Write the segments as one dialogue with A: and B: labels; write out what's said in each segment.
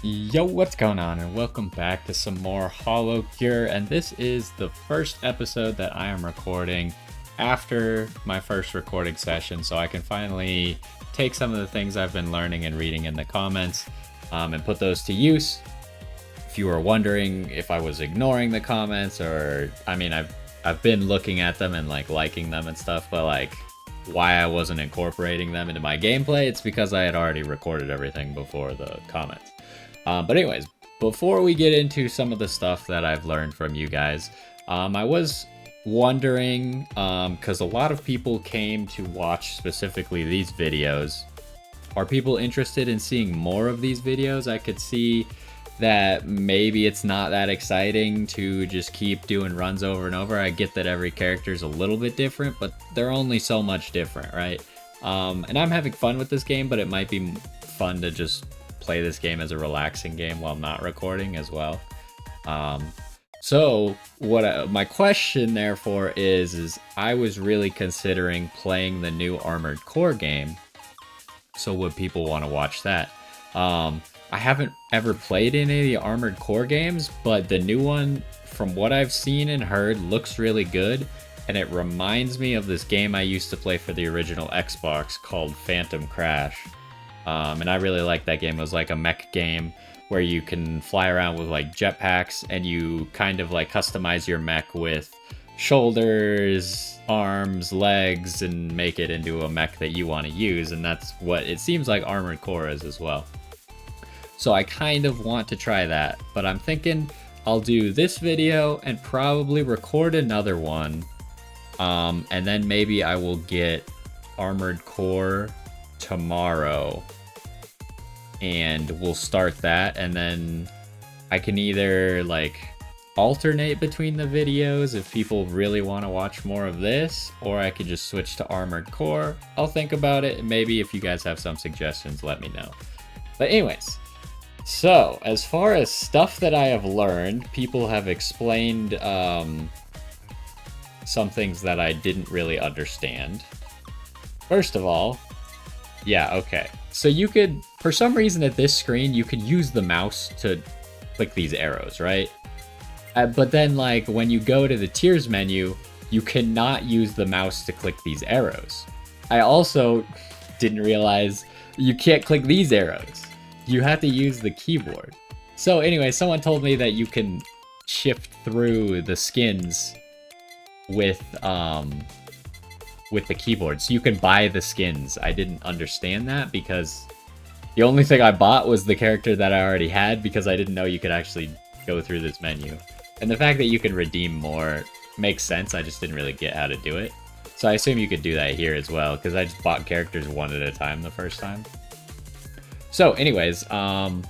A: Yo, what's going on, and welcome back to some more HoloCure, and this is the first episode that I am recording after my first recording session, so I can finally take some of the things I've been learning and reading in the comments and put those to use. If you were wondering if I was ignoring the comments, or I've been looking at them and liking them and stuff, but why I wasn't incorporating them into my gameplay, it's because I had already recorded everything before the comments. But anyways, before we get into some of the stuff that I've learned from you guys, I was wondering, because a lot of people came to watch specifically these videos. Are people interested in seeing more of these videos? I could see that maybe it's not that exciting to just keep doing runs over and over. I get that every character is a little bit different, but they're only so much different, right? And I'm having fun with this game, but it might be fun to just play this game as a relaxing game while not recording as well. So my question therefore is I was really considering playing the new Armored Core game. So would people want to watch that? I haven't ever played any of the Armored Core games, but the new one, from what I've seen and heard, looks really good. And it reminds me of this game I used to play for the original Xbox called Phantom Crash. And I really liked that game. It was like a mech game where you can fly around with jetpacks, and you kind of customize your mech with shoulders, arms, legs, and make it into a mech that you want to use. And that's what it seems like Armored Core is as well. So I kind of want to try that, but I'm thinking I'll do this video and probably record another one. And then maybe I will get Armored Core tomorrow and we'll start that, and then I can either alternate between the videos if people really want to watch more of this, or I could just switch to Armored Core. I'll think about it, and maybe if you guys have some suggestions, let me know. But anyways, so as far as stuff that I have learned, people have explained some things that I didn't really understand. First of all, yeah, okay. So you could, for some reason at this screen, you could use the mouse to click these arrows, right? But then when you go to the tiers menu, you cannot use the mouse to click these arrows. I also didn't realize you can't click these arrows. You have to use the keyboard. So anyway, someone told me that you can shift through the skins with the keyboard, so you can buy the skins. I didn't understand that because the only thing I bought was the character that I already had, because I didn't know you could actually go through this menu. And the fact that you can redeem more makes sense. I just didn't really get how to do it. So I assume you could do that here as well, because I just bought characters one at a time the first time. So anyways, oh,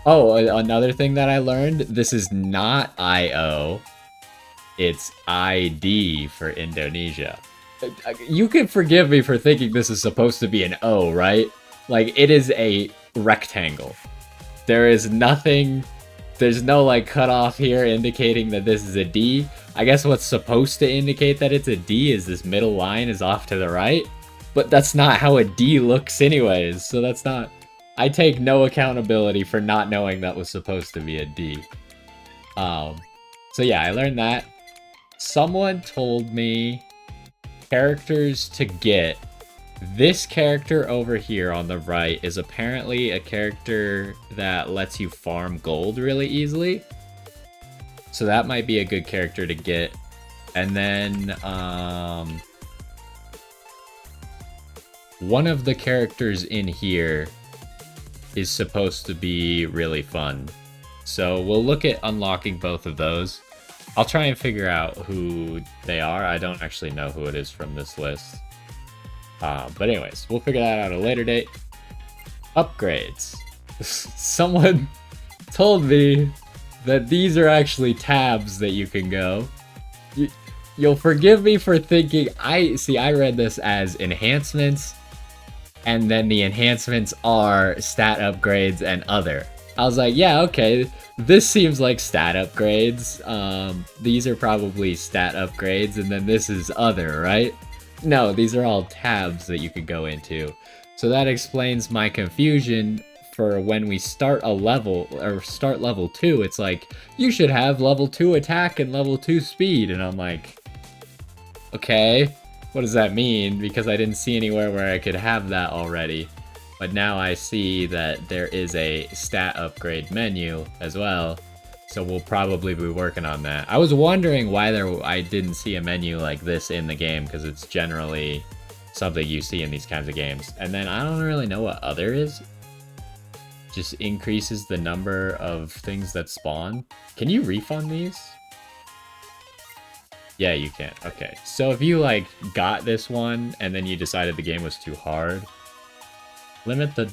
A: another thing that I learned, this is not IO. It's ID for Indonesia. You can forgive me for thinking this is supposed to be an O, right? It is a rectangle. There is nothing, there's no cutoff here indicating that this is a D. I guess what's supposed to indicate that it's a D is this middle line is off to the right. But that's not how a D looks anyways, so that's not... I take no accountability for not knowing that was supposed to be a D. So yeah, I learned that. Someone told me characters to get. This character over here on the right is apparently a character that lets you farm gold really easily. So that might be a good character to get. And then one of the characters in here is supposed to be really fun. So we'll look at unlocking both of those. I'll try and figure out who they are. I don't actually know who it is from this list. But anyways, we'll figure that out at a later date. Upgrades. Someone told me that these are actually tabs that you can go. You'll forgive me for thinking, I read this as enhancements, and then the enhancements are stat upgrades and other. I was like, yeah, okay, this seems like stat upgrades. These are probably stat upgrades, and then this is other, right? No, these are all tabs that you could go into. So that explains my confusion for when we start a level, or start level 2, it's like, you should have level 2 attack and level 2 speed. And I'm like, okay, what does that mean? Because I didn't see anywhere where I could have that already. But now I see that there is a stat upgrade menu as well. So we'll probably be working on that. I was wondering why I didn't see a menu like this in the game, because it's generally something you see in these kinds of games. And then I don't really know what other is. Just increases the number of things that spawn. Can you refund these? Yeah, you can. Okay. So if you like got this one and then you decided the game was too hard, limit the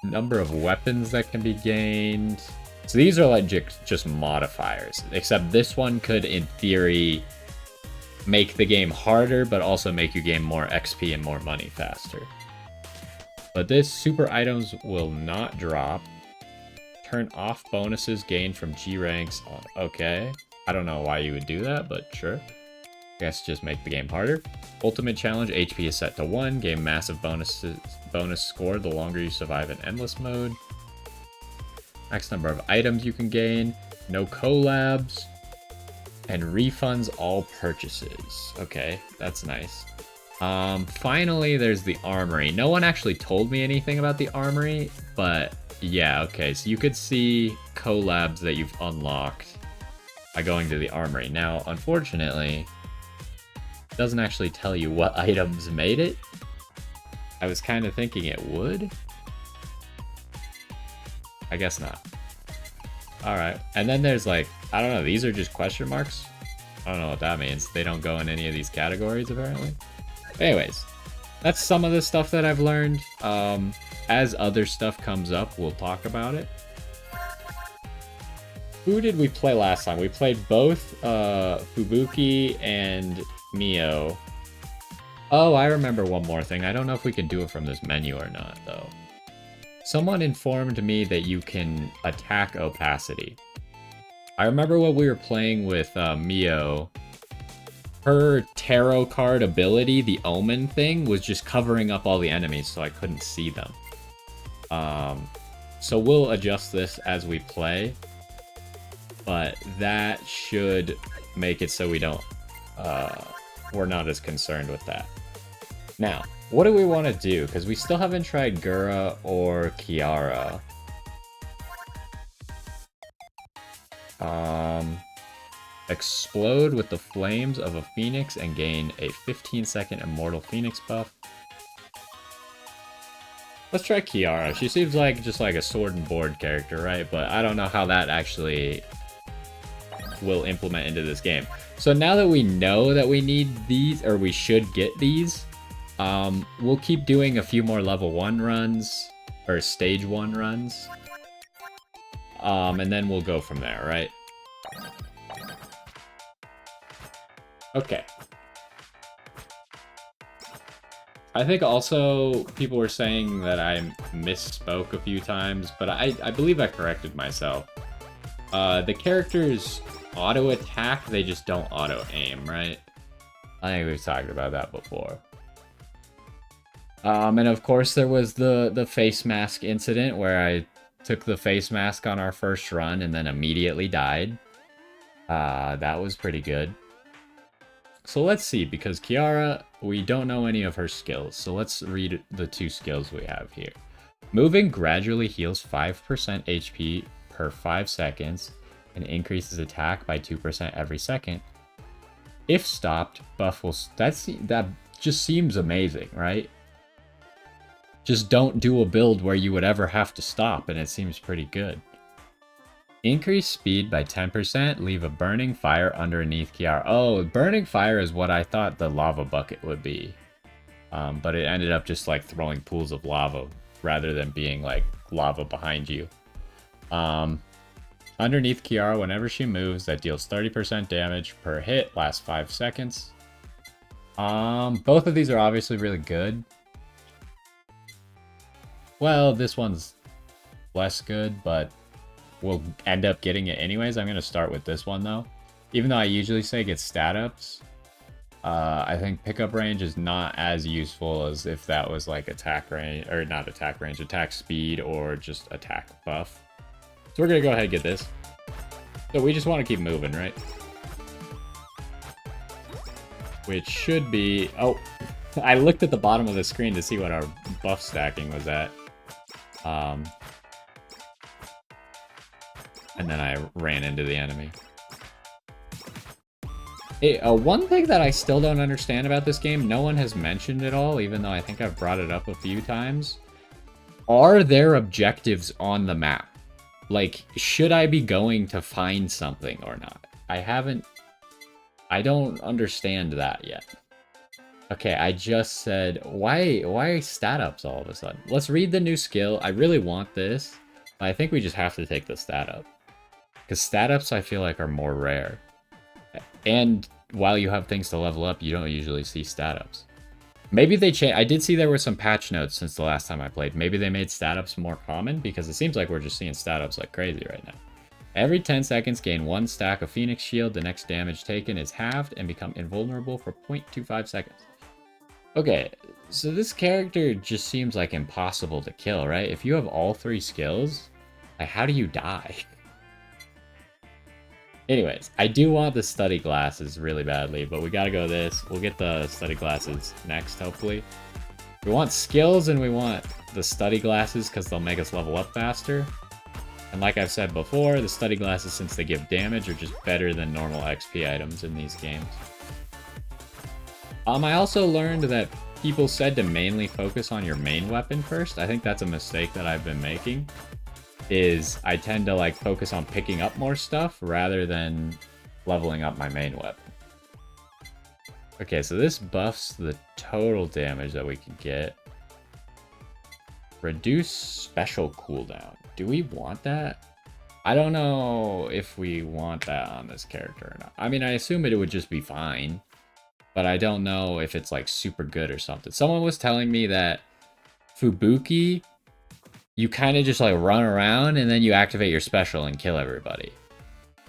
A: number of weapons that can be gained. So these are like just modifiers, except this one could, in theory, make the game harder, but also make you gain more XP and more money faster. But this super items will not drop. Turn off bonuses gained from G ranks on. Okay. I don't know why you would do that, but sure. Guess just make the game harder. Ultimate challenge, HP is set to 1. Gain massive bonus score the longer you survive in endless mode. Max number of items you can gain. No collabs. And refunds all purchases. Okay, that's nice. Finally, there's the armory. No one actually told me anything about the armory, but yeah, okay. So you could see collabs that you've unlocked by going to the armory. Now, unfortunately, it doesn't actually tell you what items made it. I was kind of thinking it would. I guess not. Alright, and then there's like, I don't know, these are just question marks? I don't know what that means. They don't go in any of these categories, apparently. Anyways, that's some of the stuff that I've learned. As other stuff comes up, we'll talk about it. Who did we play last time? We played both Fubuki and Mio. Oh, I remember one more thing. I don't know if we can do it from this menu or not, though. Someone informed me that you can attack opacity. I remember when we were playing with Mio, her tarot card ability, the omen thing, was just covering up all the enemies so I couldn't see them. So we'll adjust this as we play, but that should make it so we don't, we're not as concerned with that. Now, what do we want to do? Because we still haven't tried Gura or Kiara. Explode with the flames of a phoenix and gain a 15-second immortal phoenix buff. Let's try Kiara. She seems like just like a sword and board character, right? But I don't know how that actually will implement into this game. So now that we know that we need these, or we should get these, we'll keep doing a few more level 1 runs, or stage 1 runs. And then we'll go from there, right? Okay. I think also people were saying that I misspoke a few times, but I believe I corrected myself. The characters auto-attack, they just don't auto-aim, right? I think we've talked about that before. And of course there was the face mask incident where I took the face mask on our first run and then immediately died. That was pretty good. So let's see, because Kiara, we don't know any of her skills. So let's read the 2 skills we have here. Moving gradually heals 5% HP per 5 seconds and increases attack by 2% every second. If stopped, buff will... That just seems amazing, right? Just don't do a build where you would ever have to stop, and it seems pretty good. Increase speed by 10%, leave a burning fire underneath Kiara. Oh, burning fire is what I thought the lava bucket would be. But it ended up just like throwing pools of lava rather than being like lava behind you. Underneath Kiara, whenever she moves, that deals 30% damage per hit, lasts 5 seconds. Both of these are obviously really good. Well, this one's less good, but we'll end up getting it anyways. I'm going to start with this one, though. Even though I usually say get stat ups. I think pickup range is not as useful as if that was like attack range, or not attack range, attack speed, or just attack buff. So we're gonna go ahead and get this. So we just want to keep moving, right? Which should be... Oh, I looked at the bottom of the screen to see what our buff stacking was at. And then I ran into the enemy. Hey, one thing that I still don't understand about this game, no one has mentioned at all, even though I think I've brought it up a few times. Are there objectives on the map? Like, should I be going to find something or not? I don't understand that yet. Okay, I just said, why stat ups all of a sudden? Let's read the new skill. I really want this, but I think we just have to take the stat up. Because stat ups, I feel like, are more rare. And while you have things to level up, you don't usually see stat ups. Maybe they changed. I did see there were some patch notes since the last time I played. Maybe they made stat ups more common, because it seems like we're just seeing stat ups like crazy right now. Every 10 seconds, gain 1 stack of Phoenix Shield. The next damage taken is halved and become invulnerable for 0.25 seconds. Okay, so this character just seems like impossible to kill, right? If you have all 3 skills, like, how do you die? Anyways, I do want the study glasses really badly, but we gotta go this. We'll get the study glasses next, hopefully. We want skills and we want the study glasses because they'll make us level up faster. And like I've said before, the study glasses, since they give damage, are just better than normal XP items in these games. I also learned that people said to mainly focus on your main weapon first. I think that's a mistake that I've been making. Is I tend to like focus on picking up more stuff rather than leveling up my main weapon. Okay, so this buffs the total damage that we can get. Reduce special cooldown. Do we want that? I don't know if we want that on this character or not. I mean, I assume it would just be fine, but I don't know if it's like super good or something. Someone was telling me that Fubuki, you kind of just like run around and then you activate your special and kill everybody.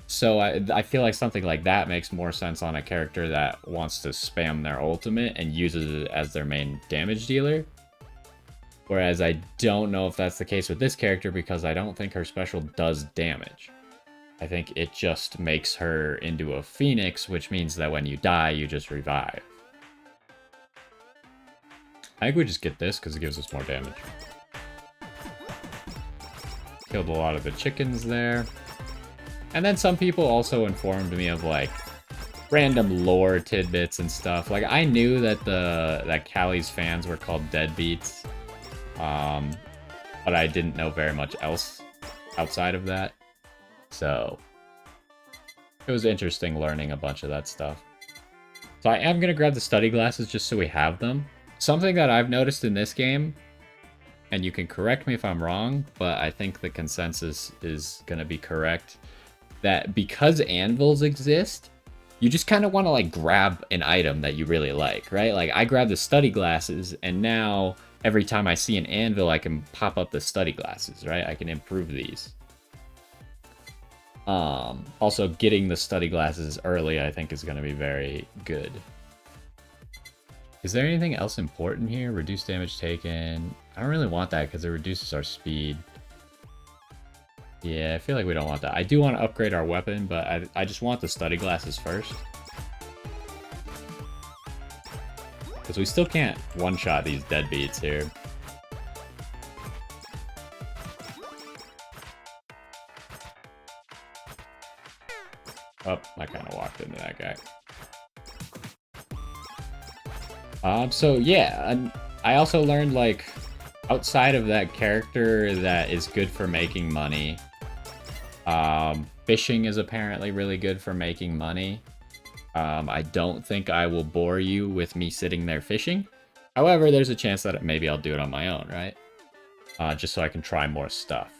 A: So I feel like something like that makes more sense on a character that wants to spam their ultimate and uses it as their main damage dealer. Whereas I don't know if that's the case with this character because I don't think her special does damage. I think it just makes her into a phoenix, which means that when you die, you just revive. I think we just get this because it gives us more damage. Killed a lot of the chickens there. And then some people also informed me of like random lore tidbits and stuff. Like I knew that that Callie's fans were called deadbeats. But I didn't know very much else outside of that. So it was interesting learning a bunch of that stuff. So I am going to grab the study glasses just so we have them. Something that I've noticed in this game, and you can correct me if I'm wrong, but I think the consensus is going to be correct, that because anvils exist, you just kind of want to like grab an item that you really like, right? Like I grabbed the study glasses, and now every time I see an anvil, I can pop up the study glasses, right? I can improve these. Also, getting the study glasses early, I think, is going to be very good. Is there anything else important here? Reduce damage taken. I don't really want that because it reduces our speed. Yeah, I feel like we don't want that. I do want to upgrade our weapon, but I just want the study glasses first. Because we still can't one-shot these deadbeats here. Oh, I kind of walked into that guy. So yeah, and I also learned, like, outside of that character that is good for making money, fishing is apparently really good for making money. I don't think I will bore you with me sitting there fishing. However, there's a chance that maybe I'll do it on my own, right? Just so I can try more stuff.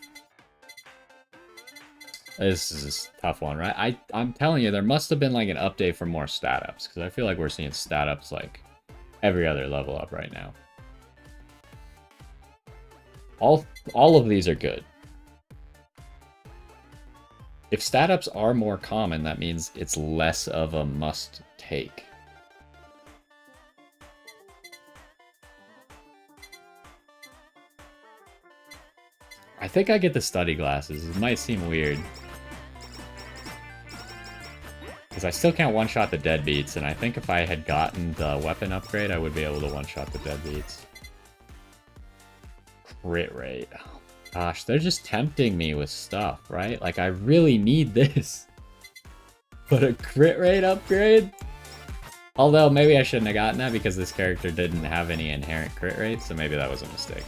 A: This is a tough one, right? I'm telling you, there must have been like an update for more stat ups, because I feel like we're seeing stat ups like every other level up right now. All of these are good. If stat ups are more common, that means it's less of a must take. think I get the study glasses. It might seem weird. Because I still can't one-shot the deadbeats, and I think if I had gotten the weapon upgrade, I would be able to one-shot the deadbeats. Crit rate. Oh, gosh, they're just tempting me with stuff, right? Like, I really need this. But a crit rate upgrade? Although, maybe I shouldn't have gotten that because this character didn't have any inherent crit rate, so maybe that was a mistake.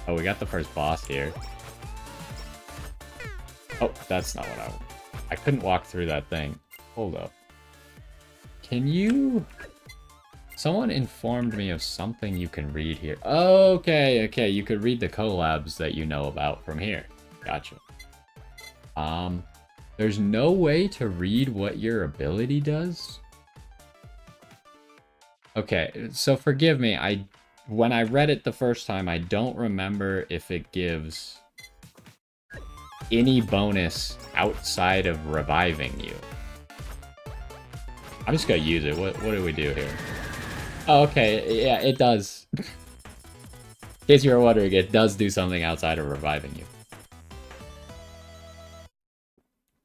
A: Oh, we got the first boss here. Oh, that's not what I want. I couldn't walk through that thing. Hold up. Can you... Someone informed me of something you can read here. Okay, okay, you could read the collabs that you know about from here. Gotcha. There's no way to read what your ability does? Okay, so forgive me, when I read it the first time, I don't remember if it gives any bonus outside of reviving you. I'm just gonna use it. What do we do here? Oh, okay, yeah, it does. In case you were wondering, it does do something outside of reviving you.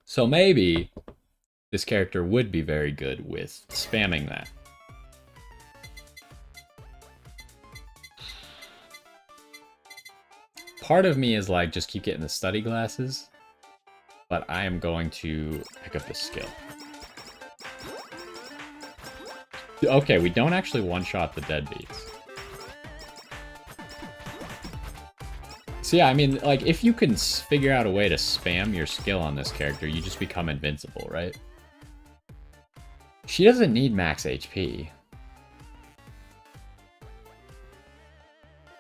A: So maybe this character would be very good with spamming that. Part of me is like, just keep getting the study glasses, but I am going to pick up the skill. Okay, we don't actually one-shot the deadbeats. So yeah, I mean, like, if you can figure out a way to spam your skill on this character, you just become invincible, right? She doesn't need max HP.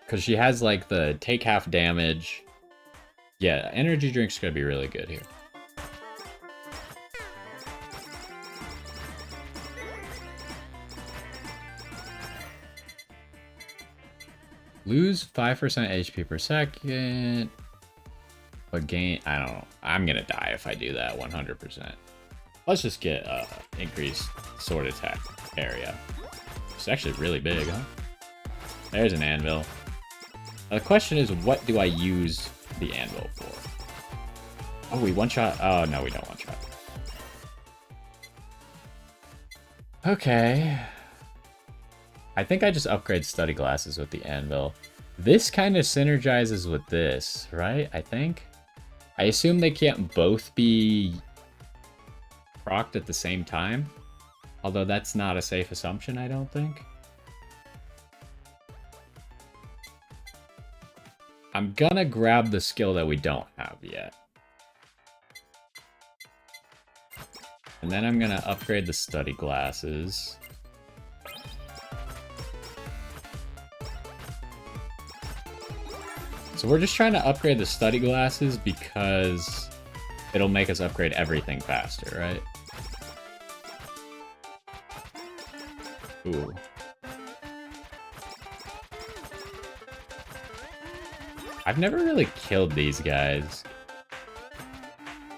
A: Because she has, like, the take half damage. Yeah, energy drink's gonna be really good here. Lose 5% HP per second. But gain... I don't know. I'm gonna die if I do that 100%. Let's just get increased sword attack area. It's actually really big, huh? There's an anvil. Now the question is, what do I use the anvil for? Oh, we one-shot... Oh, no, we don't one-shot. Okay. I think I just upgrade study glasses with the anvil. This kind of synergizes with this, right? I think. I assume they can't both be procced at the same time. Although that's not a safe assumption, I don't think. I'm gonna grab the skill that we don't have yet. And then I'm gonna upgrade the study glasses. So we're just trying to upgrade the study glasses because it'll make us upgrade everything faster, right? Ooh. I've never really killed these guys.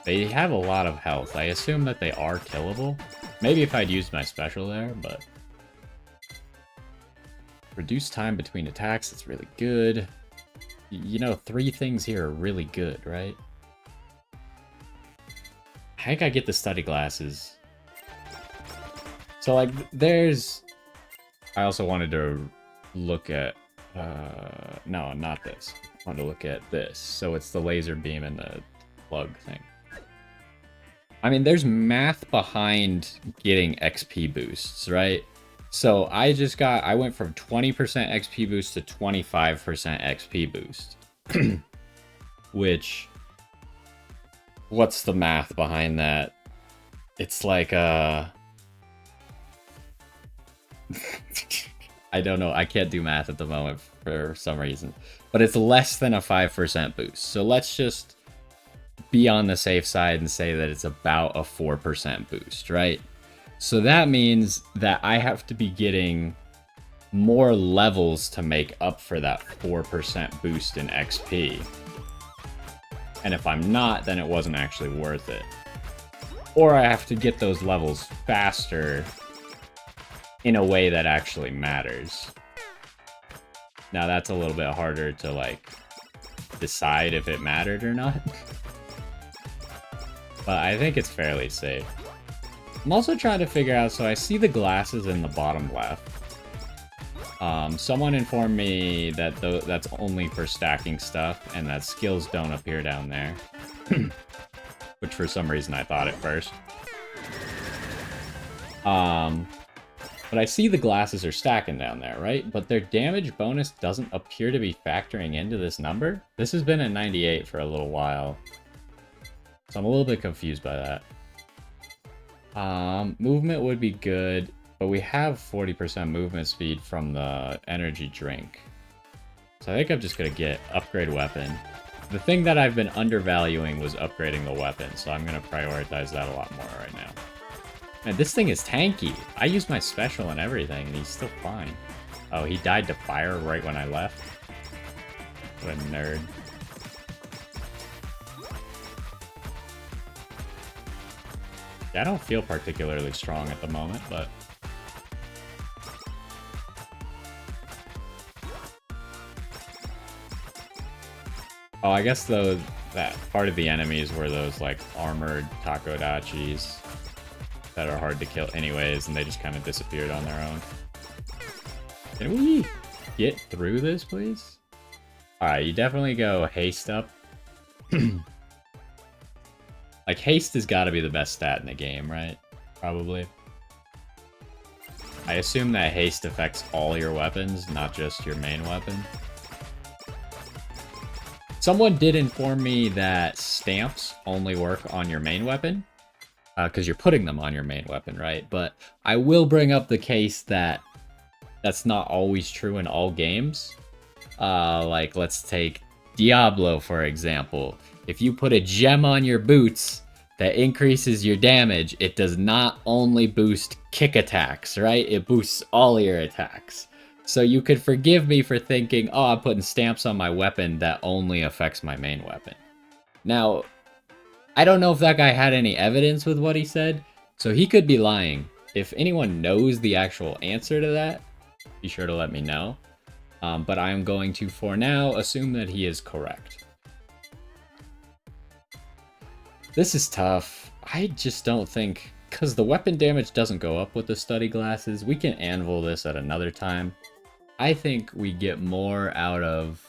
A: They have a lot of health. I assume that they are killable. Maybe if I'd used my special there, but... Reduce time between attacks, it's really good. You know, 3 things here are really good, right? I think I get the study glasses. So, like, there's... I also wanted to look at... no, not this. I wanted to look at this. So it's the laser beam and the plug thing. I mean, there's math behind getting XP boosts, right? So I went from 20% XP boost to 25% XP boost. Which, what's the math behind that? It's like, I don't know, I can't do math at the moment for some reason. But it's less than a 5% boost. So let's just be on the safe side and say that it's about a 4% boost, right? So that means that I have to be getting more levels to make up for that 4% boost in XP. And if I'm not, then it wasn't actually worth it. Or I have to get those levels faster in a way that actually matters. Now that's a little bit harder to, like, decide if it mattered or not. But I think it's fairly safe. I'm also trying to figure out, so I see the glasses in the bottom left. Someone informed me that that's only for stacking stuff, and that skills don't appear down there. Which for some reason I thought at first. But I see the glasses are stacking down there, right? But their damage bonus doesn't appear to be factoring into this number. This has been at 98 for a little while. So I'm a little bit confused by that. Movement would be good, but we have 40% movement speed from the energy drink. So I think I'm just gonna upgrade weapon. The thing that I've been undervaluing was upgrading the weapon, so I'm gonna prioritize that a lot more right now. Man, this thing is tanky. I used my special and everything, and he's still fine. Oh, he died to fire right when I left. What a nerd. Yeah, I don't feel particularly strong at the moment, but... Oh, I guess though, that part of the enemies were those, like, armored takodachis that are hard to kill anyways, and they just kind of disappeared on their own. Can we get through this, please? Alright, you definitely go haste up. Like, haste has got to be the best stat in the game, right? Probably. I assume that haste affects all your weapons, not just your main weapon. Someone did inform me that stamps only work on your main weapon. Because you're putting them on your main weapon, right? But I will bring up the case that that's not always true in all games. Like, let's take Diablo, for example. If you put a gem on your boots that increases your damage, it does not only boost kick attacks, right? It boosts all your attacks. So you could forgive me for thinking, oh, I'm putting stamps on my weapon that only affects my main weapon. Now, I don't know if that guy had any evidence with what he said, so he could be lying. If anyone knows the actual answer to that, be sure to let me know. But I'm going to, for now, assume that he is correct. This is tough. I just don't think... Because the weapon damage doesn't go up with the study glasses. We can anvil this at another time. I think we get more out of...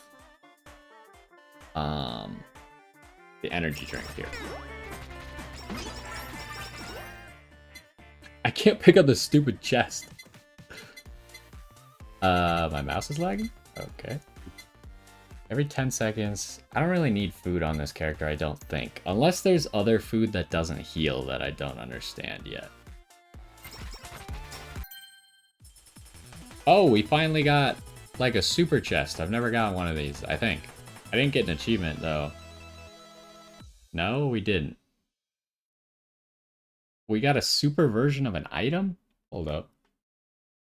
A: the energy drink here. I can't pick up the stupid chest. My mouse is lagging? Okay. Every 10 seconds. I don't really need food on this character, I don't think. Unless there's other food that doesn't heal that I don't understand yet. Oh, we finally got, like, a super chest. I've never gotten one of these, I think. I didn't get an achievement, though. No, we didn't. We got a super version of an item? Hold up.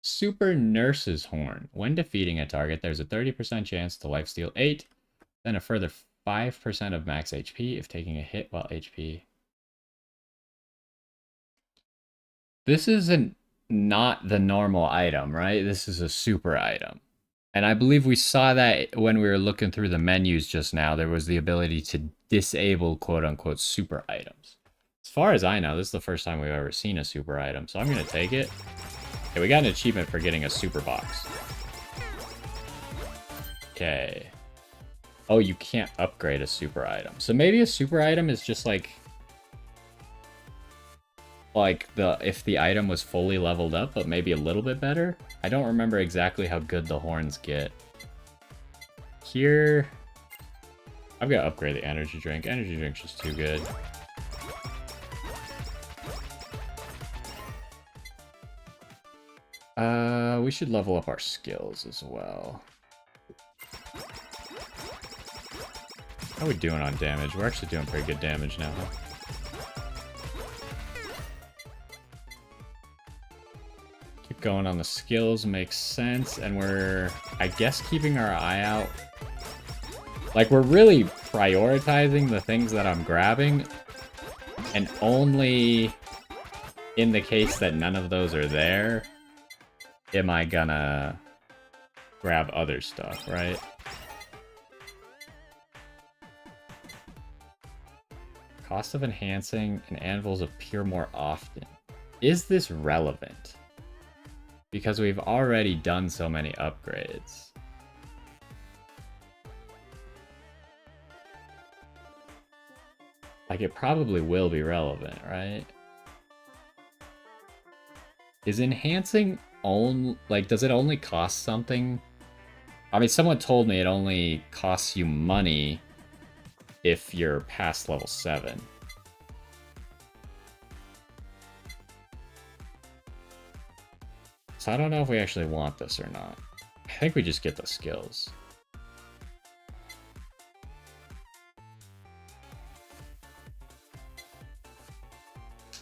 A: Super Nurse's Horn. When defeating a target, there's a 30% chance to lifesteal 8, then a further 5% of max HP if taking a hit while HP. This isn't not the normal item, right? This is a super item. And I believe we saw that when we were looking through the menus just now. There was the ability to disable quote-unquote super items. As far as I know, this is the first time we've ever seen a super item, so I'm going to take it. Okay, we got an achievement for getting a super box. Okay. Oh, you can't upgrade a super item. So maybe a super item is just like if the item was fully leveled up, but maybe a little bit better. I don't remember exactly how good the horns get. Here, I've got to upgrade the energy drink. Energy drink's just too good. We should level up our skills as well. How are we doing on damage? We're actually doing pretty good damage now, huh? Keep going on the skills makes sense, and we're, I guess, keeping our eye out. Like, we're really prioritizing the things that I'm grabbing, and only in the case that none of those are there am I gonna grab other stuff, right? Cost of enhancing and anvils appear more often. Is this relevant? Because we've already done so many upgrades. Like, it probably will be relevant, right? Is enhancing only... Like, does it only cost something? I mean, someone told me it only costs you money if you're past level 7. So I don't know if we actually want this or not. I think we just get the skills.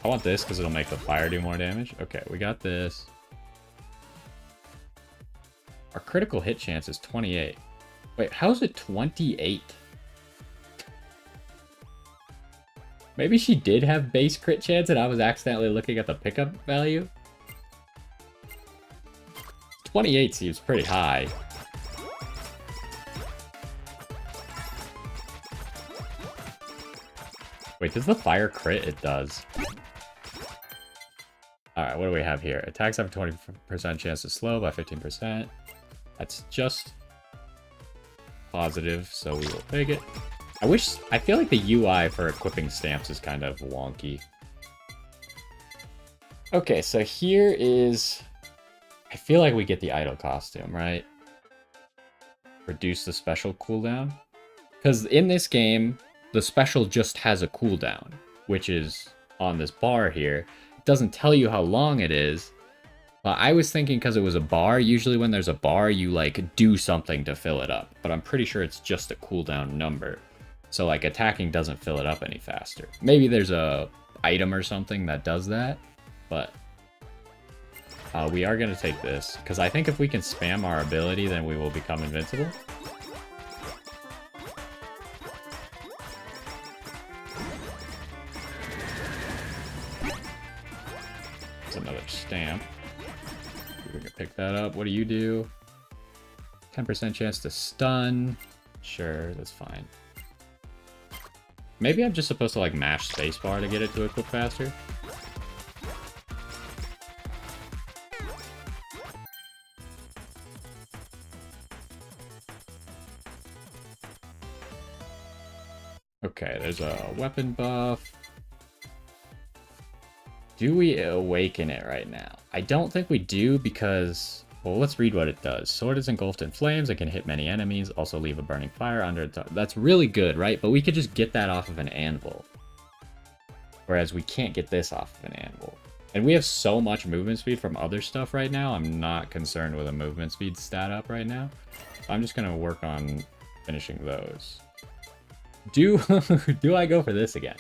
A: I want this because it'll make the fire do more damage. Okay, we got this. Our critical hit chance is 28. Wait, how is it 28? Maybe she did have base crit chance and I was accidentally looking at the pickup value? 28 seems pretty high. Wait, does the fire crit? It does. Alright, what do we have here? Attacks have a 20% chance to slow by 15%. That's just positive, so we will take it. I feel like the UI for equipping stamps is kind of wonky. Okay, so here is... I feel like we get the idol costume, right? Reduce the special cooldown. Because in this game, the special just has a cooldown, which is on this bar here. It doesn't tell you how long it is. But I was thinking because it was a bar, usually when there's a bar, you like do something to fill it up. But I'm pretty sure it's just a cooldown number. So like attacking doesn't fill it up any faster. Maybe there's a item or something that does that, but we are going to take this, because I think if we can spam our ability, then we will become invincible. There's another stamp. We can pick that up. What do you do? 10% chance to stun. Sure, that's fine. Maybe I'm just supposed to like mash spacebar to get it to equip faster. Okay, there's a weapon buff. Do we awaken it right now? I don't think we do because... Well, let's read what it does. Sword is engulfed in flames. It can hit many enemies. Also leave a burning fire under it. That's really good, right? But we could just get that off of an anvil. Whereas we can't get this off of an anvil. And we have so much movement speed from other stuff right now. I'm not concerned with a movement speed stat up right now. I'm just going to work on finishing those. Do I go for this again?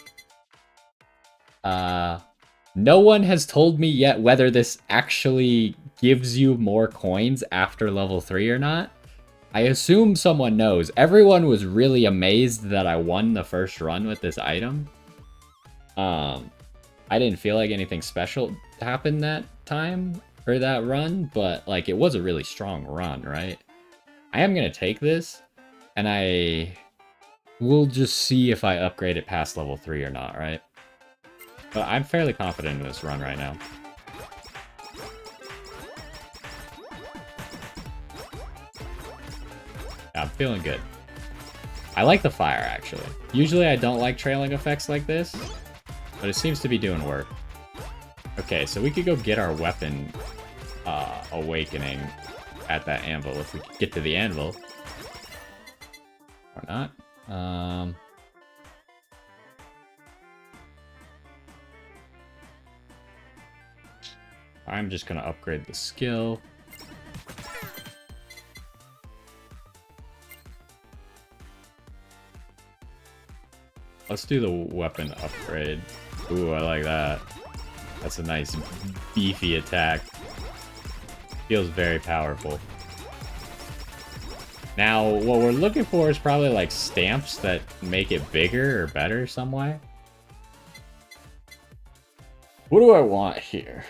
A: No one has told me yet whether this actually gives you more coins after level 3 or not. I assume someone knows. Everyone was really amazed that I won the first run with this item. I didn't feel like anything special happened that time, or that run, but like it was a really strong run, right? I am going to take this, and we'll just see if I upgrade it past level 3 or not, right? But I'm fairly confident in this run right now. Yeah, I'm feeling good. I like the fire, actually. Usually I don't like trailing effects like this, but it seems to be doing work. Okay, so we could go get our weapon awakening at that anvil if we could get to the anvil. Or not. I'm just going to upgrade the skill. Let's do the weapon upgrade. Ooh, I like that. That's a nice beefy attack. Feels very powerful. Now, what we're looking for is probably like stamps that make it bigger or better some way. What do I want here?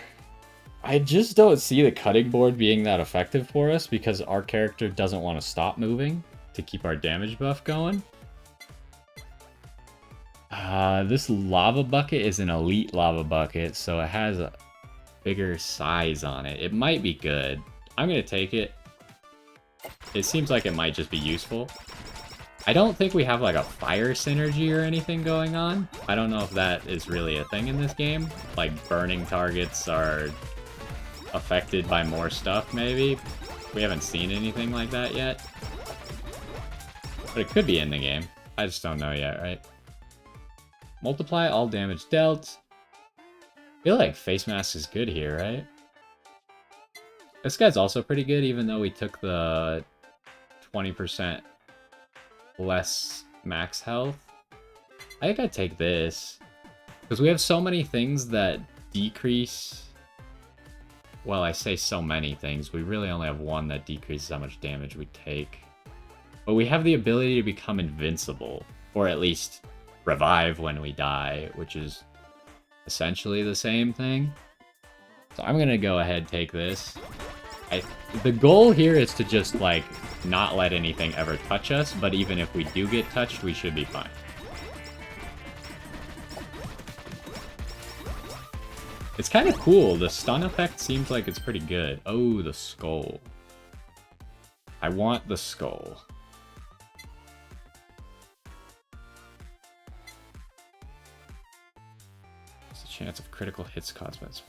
A: I just don't see the cutting board being that effective for us because our character doesn't want to stop moving to keep our damage buff going. This lava bucket is an elite lava bucket, so it has a bigger size on it. It might be good. I'm gonna take it. It seems like it might just be useful. I don't think we have like a fire synergy or anything going on. I don't know if that is really a thing in this game. Like burning targets are affected by more stuff, maybe. We haven't seen anything like that yet. But it could be in the game. I just don't know yet, right? Multiply all damage dealt. I feel like face mask is good here, right? This guy's also pretty good, even though we took the 20% less max health. I think I'd take this. Because we have so many things that decrease... Well, I say so many things. We really only have one that decreases how much damage we take. But we have the ability to become invincible. Or at least revive when we die, which is essentially the same thing. So I'm gonna go ahead and take this. The goal here is to just, like, not let anything ever touch us, but even if we do get touched, we should be fine. It's kind of cool. The stun effect seems like it's pretty good. Oh, the skull. I want the skull. What's the chance of critical hits caused by this?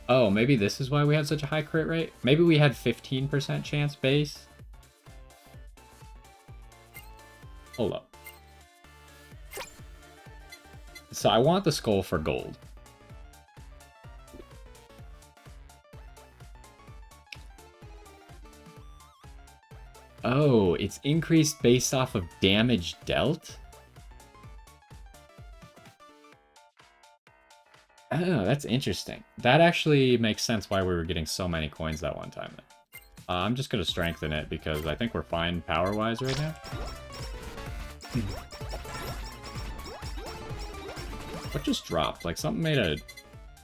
A: Oh, maybe this is why we have such a high crit rate? Maybe we had 15% chance base? Hold up. So I want the skull for gold. Oh, it's increased based off of damage dealt? Oh, that's interesting. That actually makes sense why we were getting so many coins that one time. I'm just going to strengthen it because I think we're fine power-wise right now. What just dropped? Like, something made a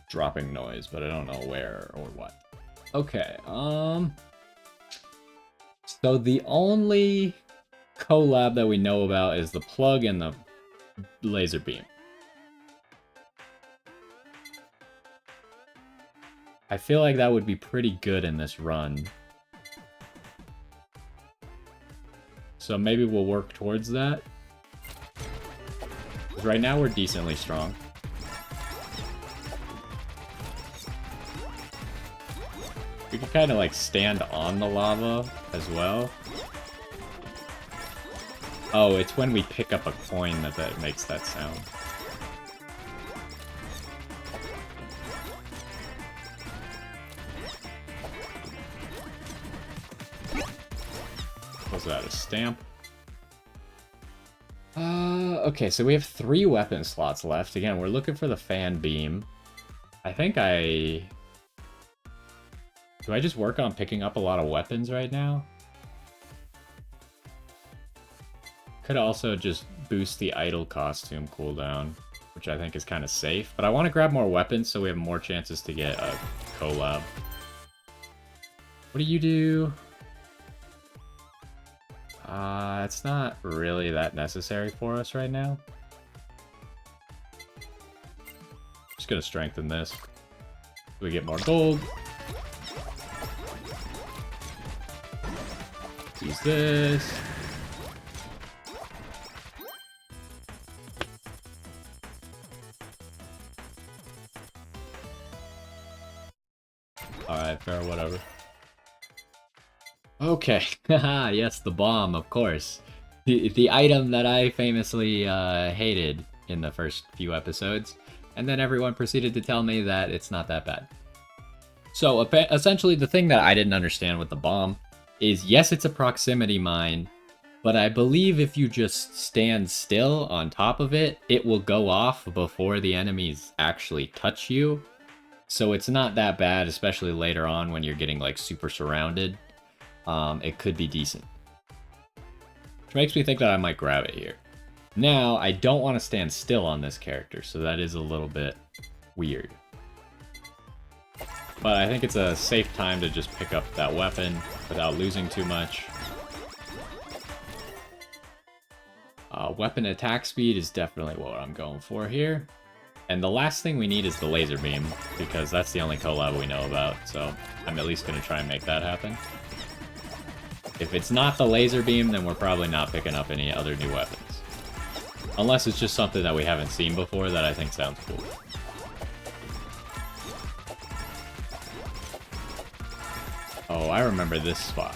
A: dropping noise, but I don't know where or what. Okay, so the only collab that we know about is the plug and the laser beam. I feel like that would be pretty good in this run. So maybe we'll work towards that. Right now we're decently strong. We can kind of like stand on the lava as well. Oh, it's when we pick up a coin that makes that sound. Was that a stamp? Okay, so we have 3 weapon slots left. Again, we're looking for the fan beam. I think do I just work on picking up a lot of weapons right now? Could also just boost the idle costume cooldown, which I think is kind of safe. But I want to grab more weapons so we have more chances to get a collab. What do you do? It's not really that necessary for us right now. Just gonna strengthen this. We get more gold. Use this. Alright, fair, whatever. Okay, haha, yes, the bomb, of course. The item that I famously hated in the first few episodes, and then everyone proceeded to tell me that it's not that bad. So, essentially, the thing that I didn't understand with the bomb is, yes, it's a proximity mine, but I believe if you just stand still on top of it, it will go off before the enemies actually touch you. So it's not that bad, especially later on when you're getting, like, super surrounded. It could be decent. Which makes me think that I might grab it here. Now, I don't want to stand still on this character, so that is a little bit weird. But I think it's a safe time to just pick up that weapon without losing too much. Weapon attack speed is definitely what I'm going for here. And the last thing we need is the laser beam, because that's the only collab we know about, so I'm at least going to try and make that happen. If it's not the laser beam, then we're probably not picking up any other new weapons. Unless it's just something that we haven't seen before that I think sounds cool. Oh, I remember this spot.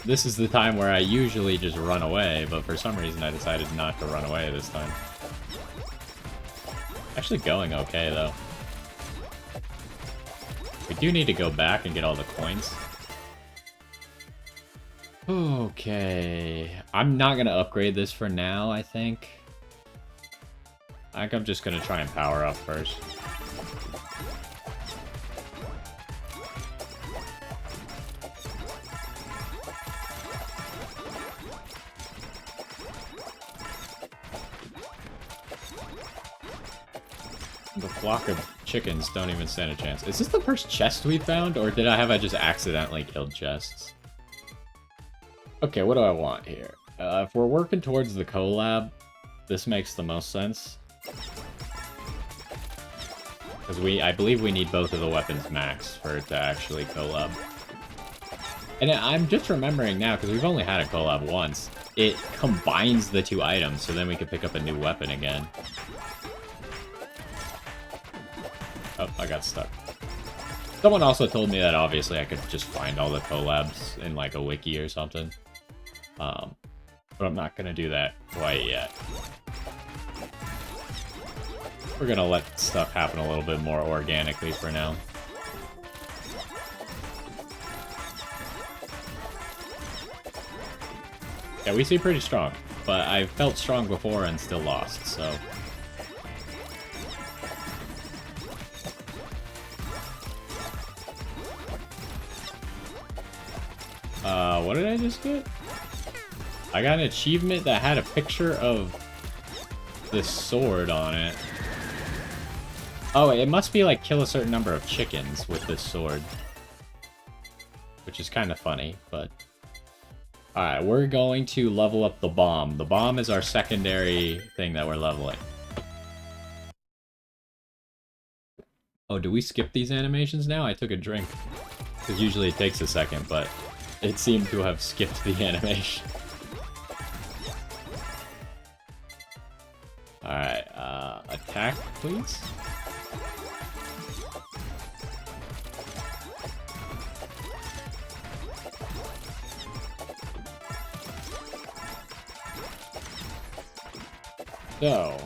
A: This is the time where I usually just run away, but for some reason I decided not to run away this time. Actually going okay, though. We do need to go back and get all the coins. Okay. I'm not going to upgrade this for now, I think. I think I'm just going to try and power up first. The flock of chickens don't even stand a chance. Is this the first chest we found, or have I just accidentally killed chests? Okay, what do I want here? If we're working towards the collab, this makes the most sense. Because I believe we need both of the weapons max for it to actually collab. And I'm just remembering now, because we've only had a collab once, it combines the two items, so then we can pick up a new weapon again. Oh, I got stuck. Someone also told me that obviously I could just find all the collabs in like a wiki or something. But I'm not gonna do that quite yet. We're gonna let stuff happen a little bit more organically for now. Yeah, we seem pretty strong, but I felt strong before and still lost, so... what did I just get? I got an achievement that had a picture of this sword on it. Oh, it must be like kill a certain number of chickens with this sword. Which is kind of funny, but... Alright, we're going to level up the bomb. The bomb is our secondary thing that we're leveling. Oh, do we skip these animations now? I took a drink. Because usually it takes a second, but it seemed to have skipped the animation. Alright, attack, please? So,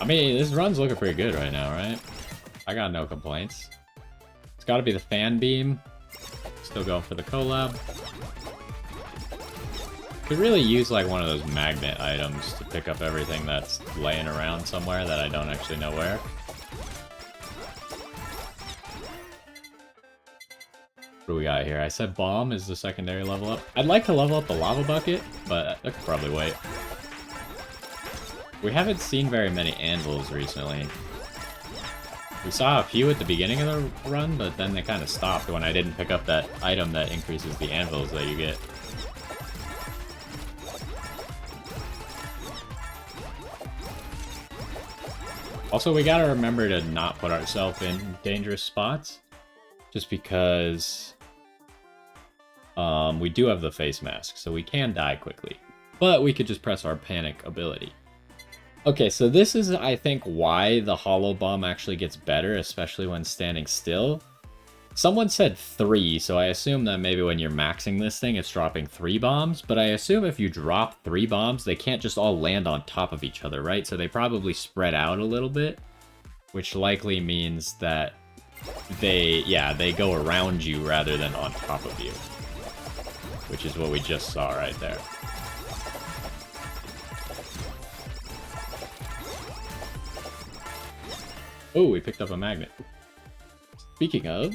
A: I mean, this run's looking pretty good right now, right? I got no complaints. It's gotta be the fan beam. Still going for the collab. Could really use like one of those magnet items to pick up everything that's laying around somewhere that I don't actually know where. What do we got here? I said bomb is the secondary level up. I'd like to level up the lava bucket, but that could probably wait. We haven't seen very many anvils recently. We saw a few at the beginning of the run, but then they kind of stopped when I didn't pick up that item that increases the anvils that you get. Also, we gotta remember to not put ourselves in dangerous spots, just because we do have the face mask, so we can die quickly. But we could just press our panic ability. Okay, so this is, I think, why the Holo Bomb actually gets better, especially when standing still. Someone said 3, so I assume that maybe when you're maxing this thing, it's dropping 3 bombs, but I assume if you drop 3 bombs, they can't just all land on top of each other, right? So they probably spread out a little bit, which likely means that they go around you rather than on top of you, which is what we just saw right there. Oh, we picked up a magnet. Speaking of...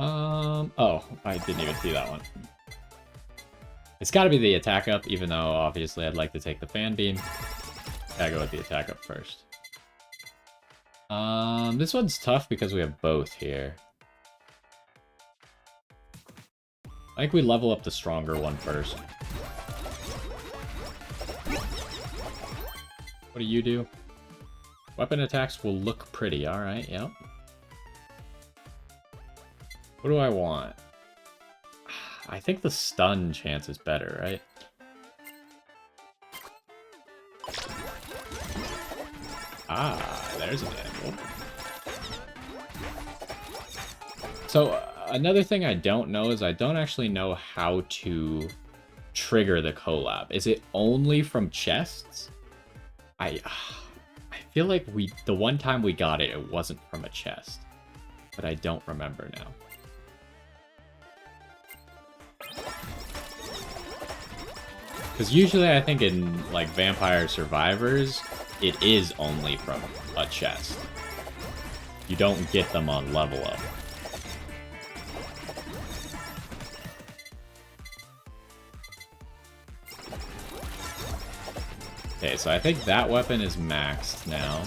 A: oh, I didn't even see that one. It's gotta be the attack up, even though obviously I'd like to take the fan beam. Gotta go with the attack up first. This one's tough because we have both here. I think we level up the stronger one first. What do you do? Weapon attacks will look pretty. Alright, yep. What do I want? I think the stun chance is better, right? Ah, there's an anvil. So, another thing I don't know is I don't actually know how to trigger the collab. Is it only from chests? I feel like the one time we got it, it wasn't from a chest. But I don't remember now. Because usually I think in, like, Vampire Survivors, it is only from a chest. You don't get them on level up. Okay, so I think that weapon is maxed now.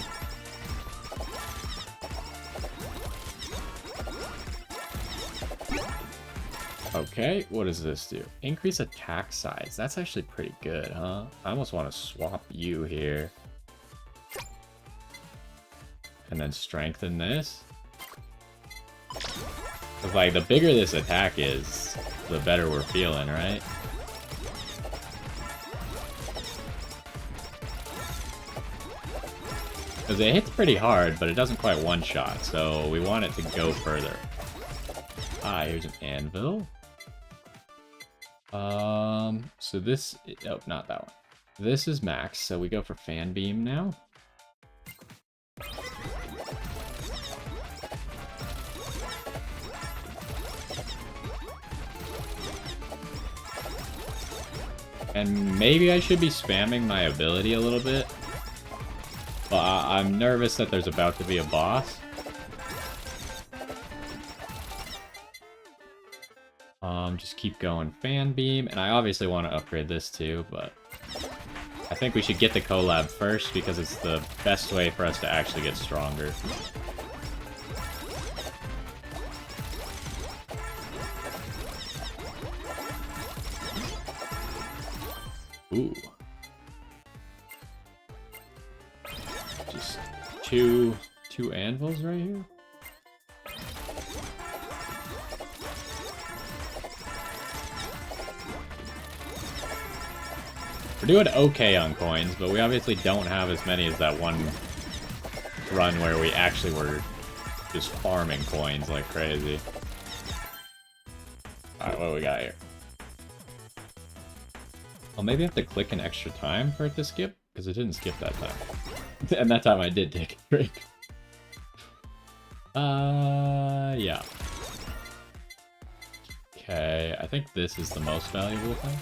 A: Okay, what does this do? Increase attack size. That's actually pretty good, huh? I almost want to swap you here. And then strengthen this. 'Cause, like, the bigger this attack is, the better we're feeling, right? Because it hits pretty hard, but it doesn't quite one-shot, so we want it to go further. Ah, here's an anvil. So this... Oh, not that one. This is max, so we go for fan beam now. And maybe I should be spamming my ability a little bit. But I'm nervous that there's about to be a boss. Just keep going fan beam. And I obviously want to upgrade this too, but I think we should get the collab first because it's the best way for us to actually get stronger. Ooh. Just two anvils right here. We're doing okay on coins, but we obviously don't have as many as that one run where we actually were just farming coins like crazy. Alright, what do we got here? Well, maybe I have to click an extra time for it to skip, because it didn't skip that time. And that time I did take a break. Yeah. Okay, I think this is the most valuable thing.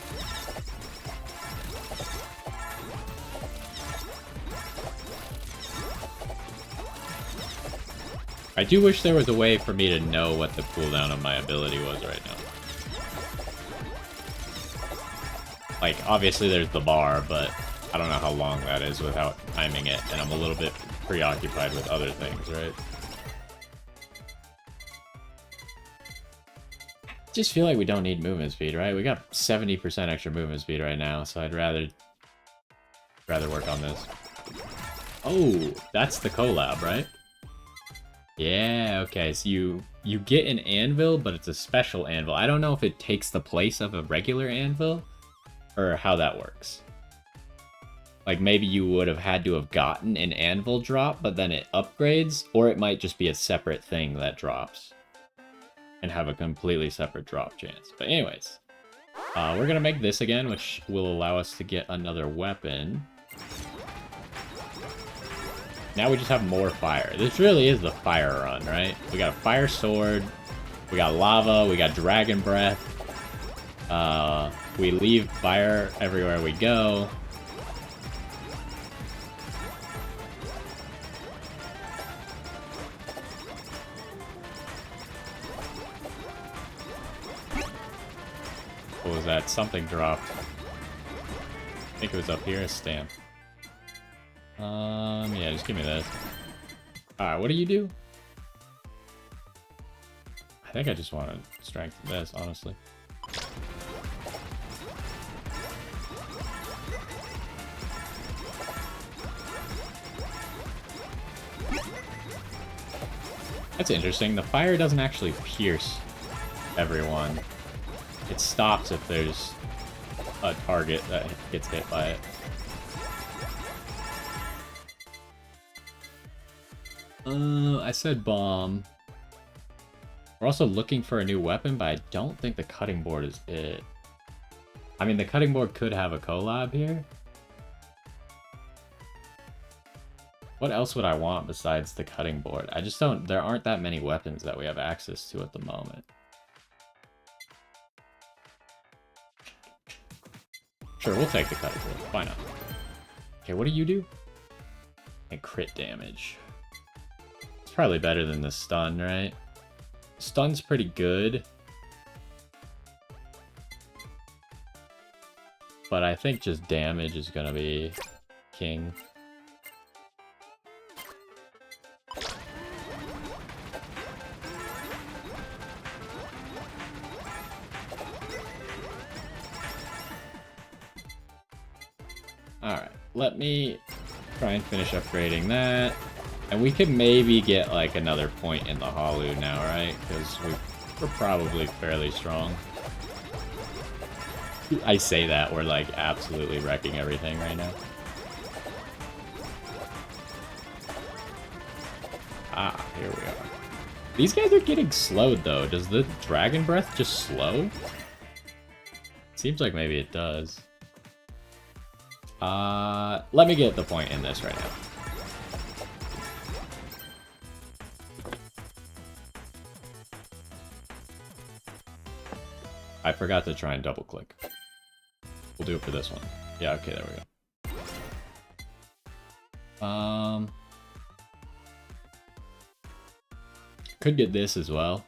A: I do wish there was a way for me to know what the cooldown of my ability was right now. Like, obviously there's the bar, but I don't know how long that is without timing it, and I'm a little bit preoccupied with other things, right? Just feel like we don't need movement speed, right? We got 70% extra movement speed right now, so I'd rather work on this. Oh, that's the collab, right? Yeah, okay, so you get an anvil, but it's a special anvil. I don't know if it takes the place of a regular anvil, or how that works. Like, maybe you would have had to have gotten an anvil drop, but then it upgrades, or it might just be a separate thing that drops. And have a completely separate drop chance. But anyways, we're gonna make this again, which will allow us to get another weapon. Now we just have more fire. This really is the fire run, right? We got a fire sword, we got lava, we got dragon breath. We leave fire everywhere we go. What was that? Something dropped. I think it was up here, a stamp. Yeah, just give me this. Alright, what do you do? I think I just want to strengthen this, honestly. That's interesting. The fire doesn't actually pierce everyone. It stops if there's a target that gets hit by it. I said bomb. We're also looking for a new weapon, but I don't think the cutting board is it. I mean, the cutting board could have a collab here. What else would I want besides the cutting board? I just don't... There aren't that many weapons that we have access to at the moment. Sure, we'll take the cutting board. Why not? Okay, what do you do? And crit damage. It's probably better than the stun, right? Stun's pretty good. But I think just damage is gonna be king. Alright, let me try and finish upgrading that. And we could maybe get like another point in the Holu now, right? Because we're probably fairly strong. I say that, we're like absolutely wrecking everything right now. Ah, here we are. These guys are getting slowed though. Does the Dragon Breath just slow? Seems like maybe it does. Let me get the point in this right now. I forgot to try and double click. We'll do it for this one. Yeah, okay, there we go. Could get this as well.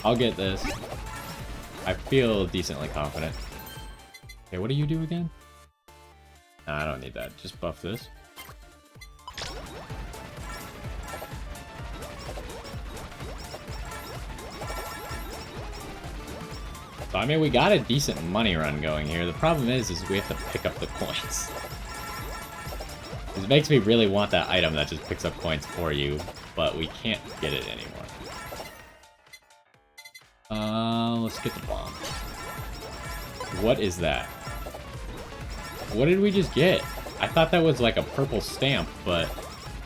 A: I'll get this. I feel decently confident. Okay, what do you do again? Nah, I don't need that. Just buff this. So, I mean, we got a decent money run going here. The problem is we have to pick up the coins. It makes me really want that item that just picks up coins for you, but we can't get it anymore. Let's get the bomb. What is that? What did we just get? I thought that was like a purple stamp, but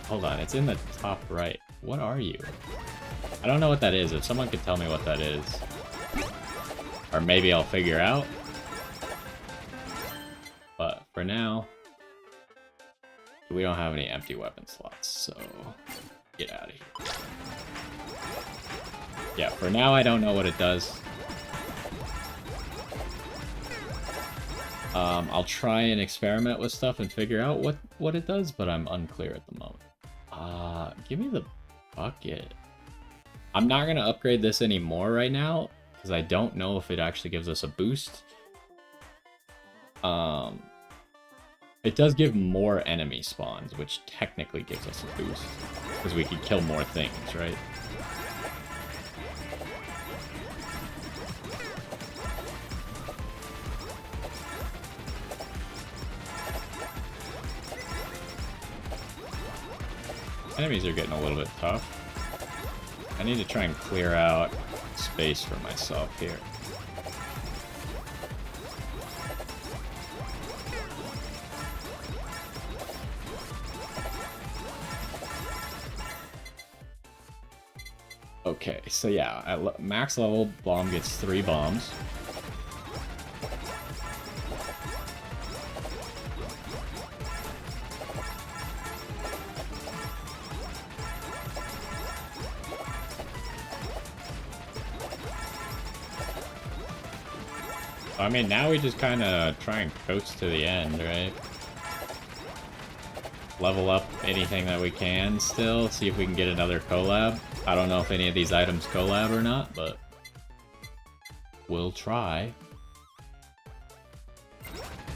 A: hold on, it's in the top right. What are you? I don't know what that is. If someone could tell me what that is. Or maybe I'll figure out. But for now, we don't have any empty weapon slots, so get out of here. Yeah, for now I don't know what it does. I'll try and experiment with stuff and figure out what it does, but I'm unclear at the moment. Give me the bucket. I'm not gonna upgrade this anymore right now, because I don't know if it actually gives us a boost. It does give more enemy spawns, which technically gives us a boost, because we can kill more things, right? Enemies are getting a little bit tough. I need to try and clear out space for myself here. Okay, so yeah, at max level, bomb gets 3 bombs. I mean, now we just kind of try and coast to the end, right? Level up anything that we can still, see if we can get another collab. I don't know if any of these items collab or not, but we'll try.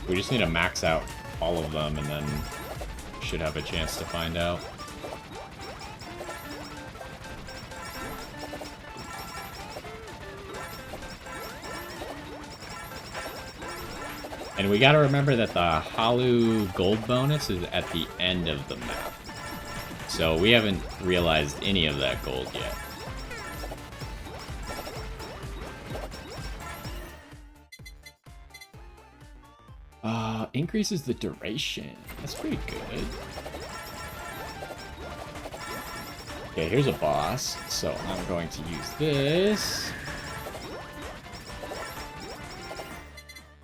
A: We just need to max out all of them, and then we should have a chance to find out. And we gotta remember that the Holo gold bonus is at the end of the map. So we haven't realized any of that gold yet. Increases the duration. That's pretty good. Okay, here's a boss. So I'm going to use this.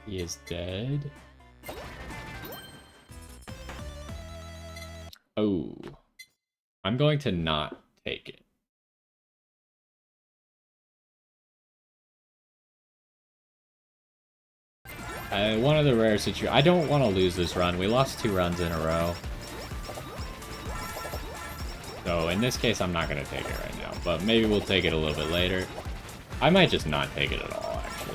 A: He is dead. Oh. I'm going to not take it. One of the rare situations. I don't want to lose this run. We lost 2 runs in a row. So in this case, I'm not going to take it right now. But maybe we'll take it a little bit later. I might just not take it at all, actually.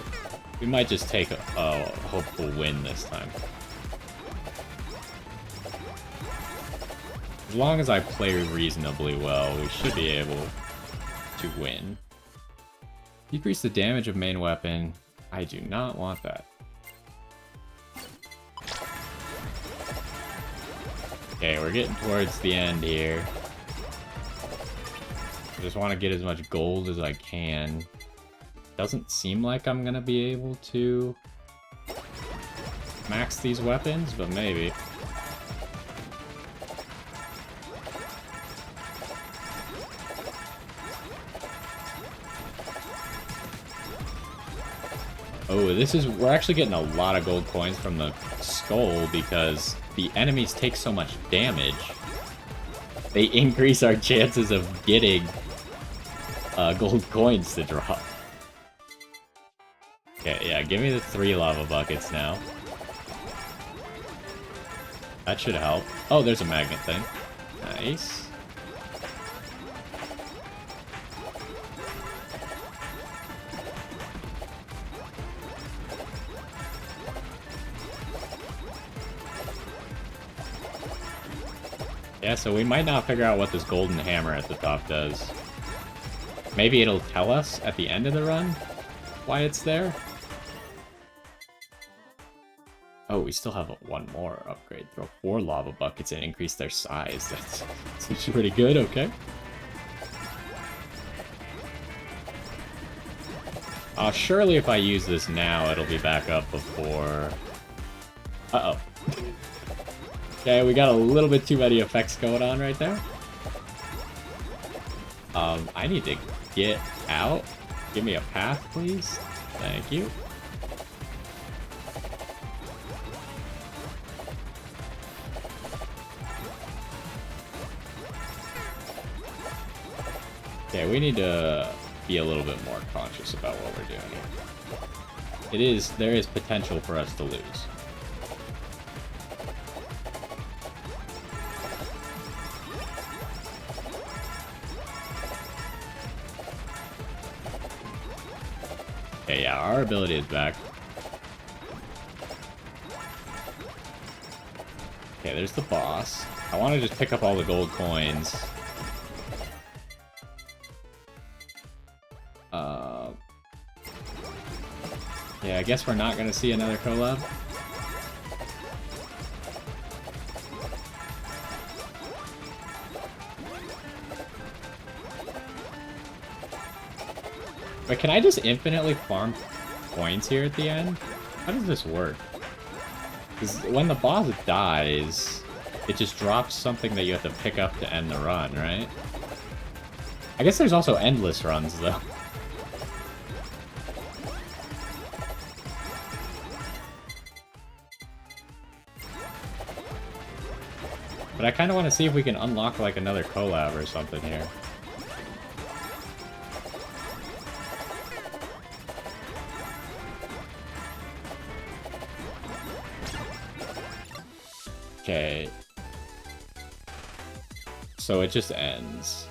A: We might just take a hopeful win this time. As long as I play reasonably well, we should be able to win. Decrease the damage of main weapon. I do not want that. Okay, we're getting towards the end here. I just want to get as much gold as I can. Doesn't seem like I'm gonna be able to max these weapons, but maybe. Oh, we're actually getting a lot of gold coins from the skull because the enemies take so much damage. They increase our chances of getting gold coins to drop. Okay, yeah, give me the 3 lava buckets now. That should help. Oh, there's a magnet thing. Nice. Yeah, so we might not figure out what this golden hammer at the top does. Maybe it'll tell us at the end of the run why it's there. Oh, we still have one more upgrade. Throw 4 lava buckets and increase their size. That's pretty good, okay. Surely if I use this now, it'll be back up before... Uh-oh. Okay, we got a little bit too many effects going on right there. I need to get out. Give me a path, please. Thank you. Okay, we need to be a little bit more conscious about what we're doing here. There is potential for us to lose. Okay, yeah, our ability is back. Okay, there's the boss. I want to just pick up all the gold coins. Yeah, I guess we're not going to see another collab. But can I just infinitely farm coins here at the end? How does this work? Because when the boss dies, it just drops something that you have to pick up to end the run, right? I guess there's also endless runs, though. But I kind of want to see if we can unlock, like, another collab or something here. Okay. So it just ends.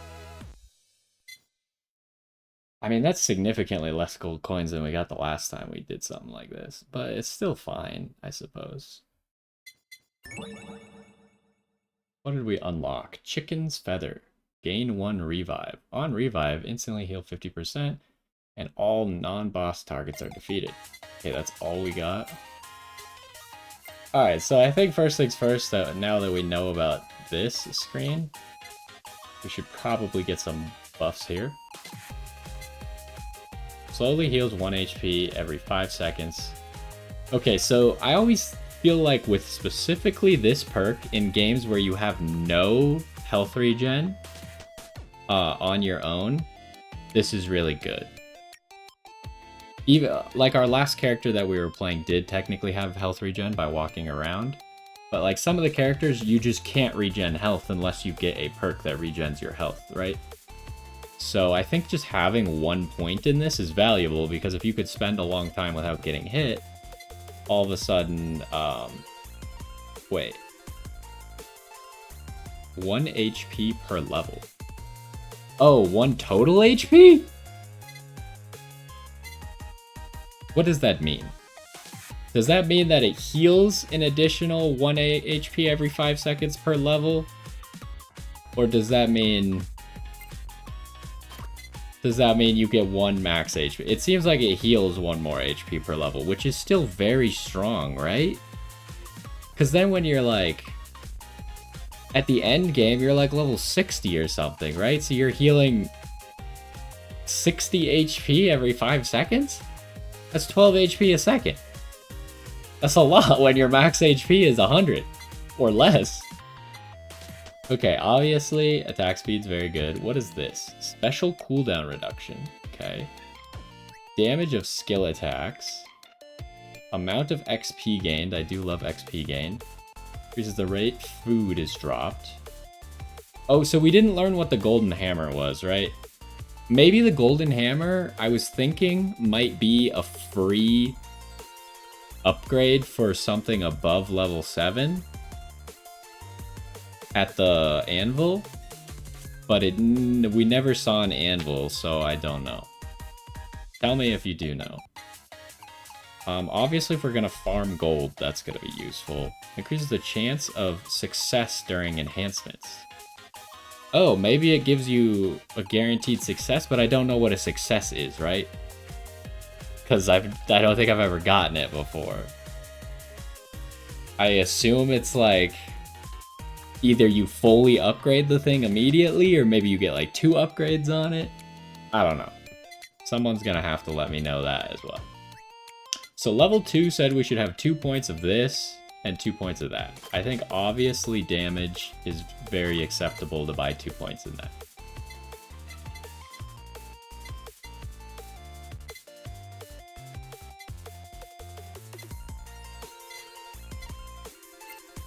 A: I mean, that's significantly less gold coins than we got the last time we did something like this. But it's still fine, I suppose. What did we unlock? Chicken's Feather. Gain 1 revive. On revive, instantly heal 50%, and all non-boss targets are defeated. Okay, that's all we got. Alright, so I think first things first, now that we know about this screen, we should probably get some buffs here. Slowly heals 1 HP every 5 seconds. Okay, so I always feel like with specifically this perk in games where you have no health regen on your own, this is really good. Even like our last character that we were playing did technically have health regen by walking around, but like some of the characters you just can't regen health unless you get a perk that regens your health, right? So I think just having 1 point in this is valuable, because if you could spend a long time without getting hit, all of a sudden, wait. 1 HP per level. Oh, 1 total HP? What does that mean? Does that mean that it heals an additional 1 HP every 5 seconds per level? Or does that mean you get 1 max HP? It seems like it heals 1 more HP per level, which is still very strong, right? Because then when you're like, at the end game, you're like level 60 or something, right? So you're healing 60 HP every 5 seconds? That's 12 HP a second. That's a lot when your max HP is 100 or less. Okay, obviously, attack speed's very good. What is this? Special cooldown reduction. Okay. Damage of skill attacks. Amount of XP gained. I do love XP gained. Increases the rate food is dropped. Oh, so we didn't learn what the golden hammer was, right? Maybe the golden hammer, I was thinking, might be a free upgrade for something above level 7 at the anvil, but we never saw an anvil, so I don't know. Tell me if you do know. Obviously, if we're gonna farm gold, that's gonna be useful. Increases the chance of success during enhancements. Oh, maybe it gives you a guaranteed success, but I don't know what a success is, right? Because I don't think I've ever gotten it before. I assume it's like either you fully upgrade the thing immediately, or maybe you get like 2 upgrades on it. I don't know. Someone's gonna have to let me know that as well. So level 2 said we should have 2 points of this and 2 points of that. I think obviously damage is very acceptable to buy 2 points in that.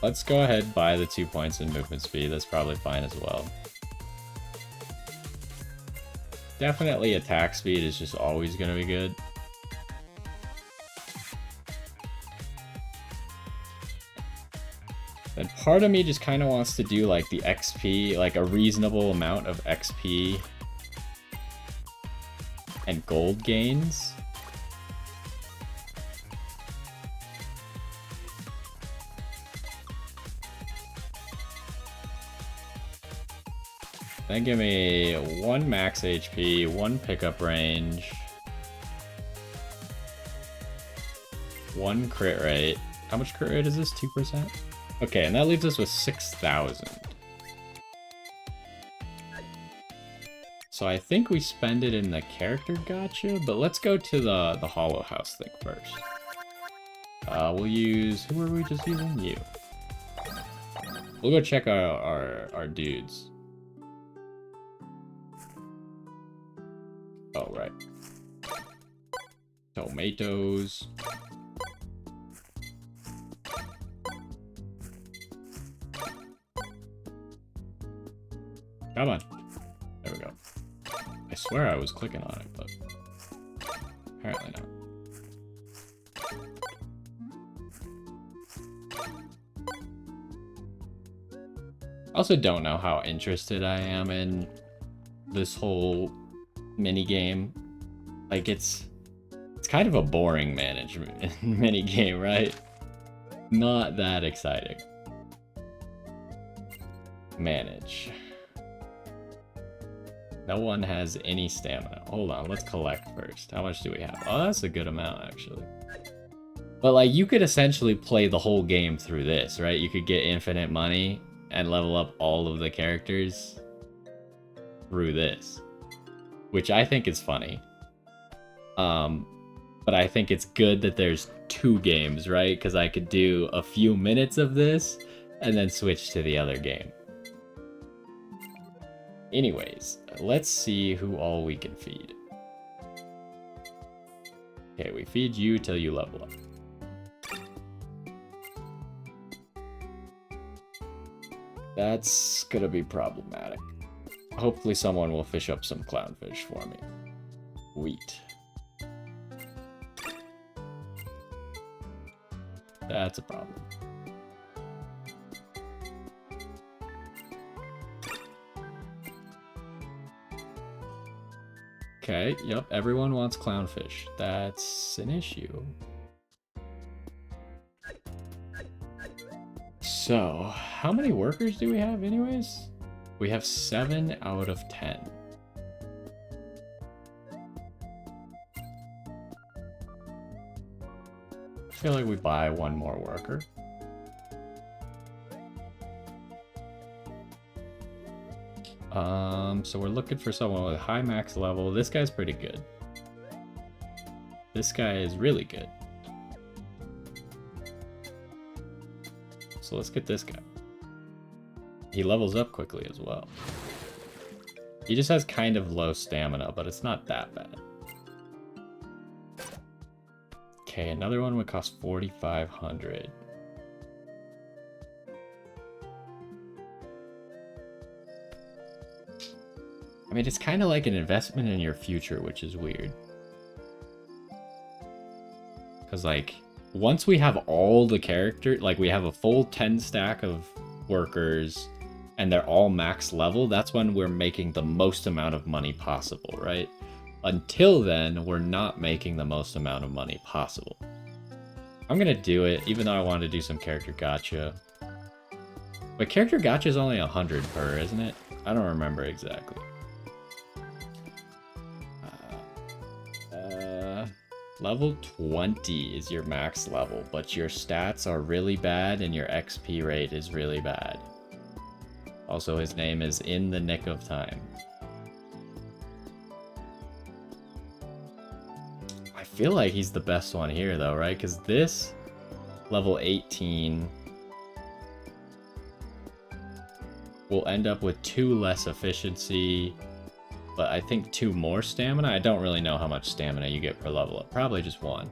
A: Let's go ahead and buy the 2 points in movement speed. That's probably fine as well. Definitely attack speed is just always going to be good. And part of me just kind of wants to do like the XP, like a reasonable amount of XP and gold gains. Then give me 1 max HP, 1 pickup range, 1 crit rate. How much crit rate is this? 2%? Okay, and that leaves us with 6,000. So I think we spend it in the character gacha, but let's go to the Hollow House thing first. We'll use... Who were we just using? You. We'll go check our dudes. Oh, right. Tomatoes. Come on. There we go. I swear I was clicking on it, but apparently not. I also don't know how interested I am in this whole mini game. Like it's kind of a boring management mini game, right? Not that exciting. Manage. No one has any stamina. Hold on, let's collect first. How much do we have? Oh, that's a good amount, actually. But like you could essentially play the whole game through this, right? You could get infinite money and level up all of the characters through this, which I think is funny. But I think it's good that there's 2 games, right? Because I could do a few minutes of this and then switch to the other game. Anyways, let's see who all we can feed. Okay, we feed you till you level up. That's gonna be problematic. Hopefully someone will fish up some clownfish for me. Wheat. That's a problem. Okay, yep, everyone wants clownfish. That's an issue. So, how many workers do we have anyways? We have 7 out of 10. I feel like we buy 1 more worker. So we're looking for someone with high max level. This guy's pretty good. This guy is really good. So let's get this guy. He levels up quickly as well. He just has kind of low stamina, but it's not that bad. Okay, another one would cost 4,500. I mean, it's kind of like an investment in your future, which is weird. Because, like, once we have all the characters, like, we have a full 10 stack of workers, and they're all max level, that's when we're making the most amount of money possible, right? Until then, we're not making the most amount of money possible. I'm gonna do it, even though I wanted to do some character gacha. But character gacha is only 100 per, isn't it? I don't remember exactly. Level 20 is your max level, but your stats are really bad and your XP rate is really bad. Also, his name is In the Nick of Time. I feel like he's the best one here though, right? Because this, level 18, will end up with 2 less efficiency, but I think 2 more stamina. I don't really know how much stamina you get per level up. Probably just 1.